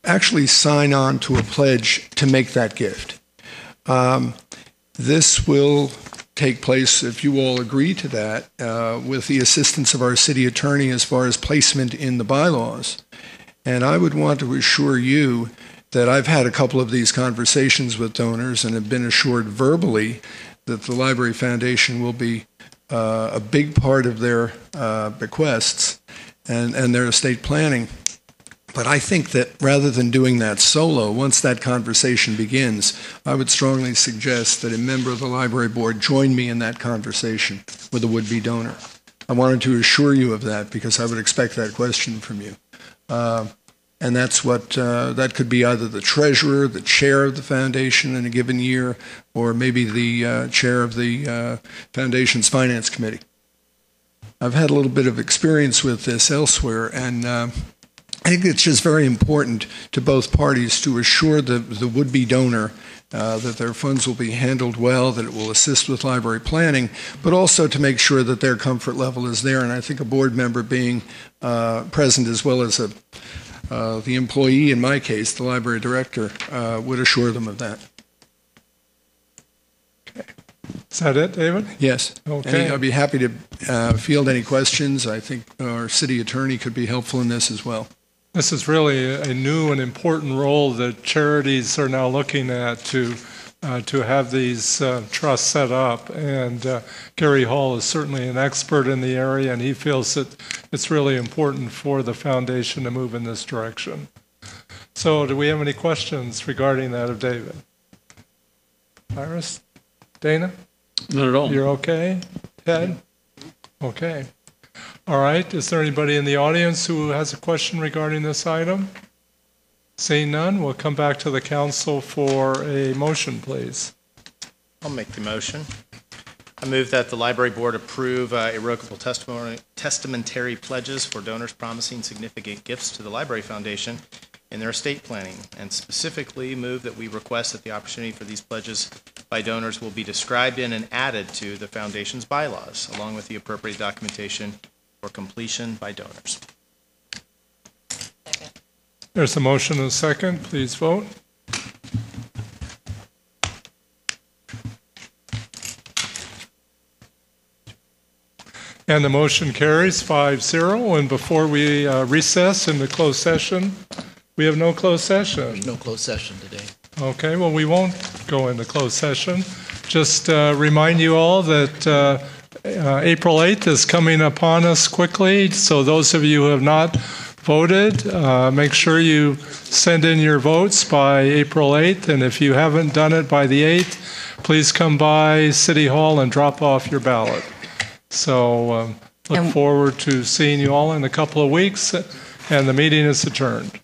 actually sign on to a pledge to make that gift. This will take place, if you all agree to that, with the assistance of our city attorney as far as placement in the bylaws. And I would want to assure you that I've had a couple of these conversations with donors and have been assured verbally that the Library Foundation will be a big part of their bequests and their estate planning. But I think that rather than doing that solo, once that conversation begins, I would strongly suggest that a member of the library board join me in that conversation with a would-be donor. I wanted to assure you of that because I would expect that question from you. And that's what, that could be either the treasurer, the chair of the foundation in a given year, or maybe the chair of the foundation's finance committee. I've had a little bit of experience with this elsewhere, and I think it's just very important to both parties to assure the would-be donor that their funds will be handled well, that it will assist with library planning, but also to make sure that their comfort level is there. And I think a board member being present as well as the employee, in my case, the library director, would assure them of that. Okay. Is that it, David? Yes. Okay. I'd be happy to field any questions. I think our city attorney could be helpful in this as well. This is really a new and important role that charities are now looking at to have these trusts set up. And Gary Hall is certainly an expert in the area, and he feels that it's really important for the foundation to move in this direction. So do we have any questions regarding that of David? Iris? Dana? Not at all. You're okay? Ted? Okay. All right. Is there anybody in the audience who has a question regarding this item? Seeing none, we'll come back to the council for a motion, please. I'll make the motion. I move that the library board approve irrevocable testamentary pledges for donors promising significant gifts to the Library Foundation in their estate planning, and specifically move that we request that the opportunity for these pledges by donors will be described in and added to the foundation's bylaws, along with the appropriate documentation for completion by donors. Second. There's a motion and a second. Please vote. And the motion carries 5-0. And before we recess into closed session, we have no closed session. There's no closed session today. Okay, well, we won't go into closed session. Just remind you all that April 8th is coming upon us quickly. So those of you who have not voted, make sure you send in your votes by April 8th. And if you haven't done it by the 8th, please come by City Hall and drop off your ballot. So look forward to seeing you all in a couple of weeks, and the meeting is adjourned.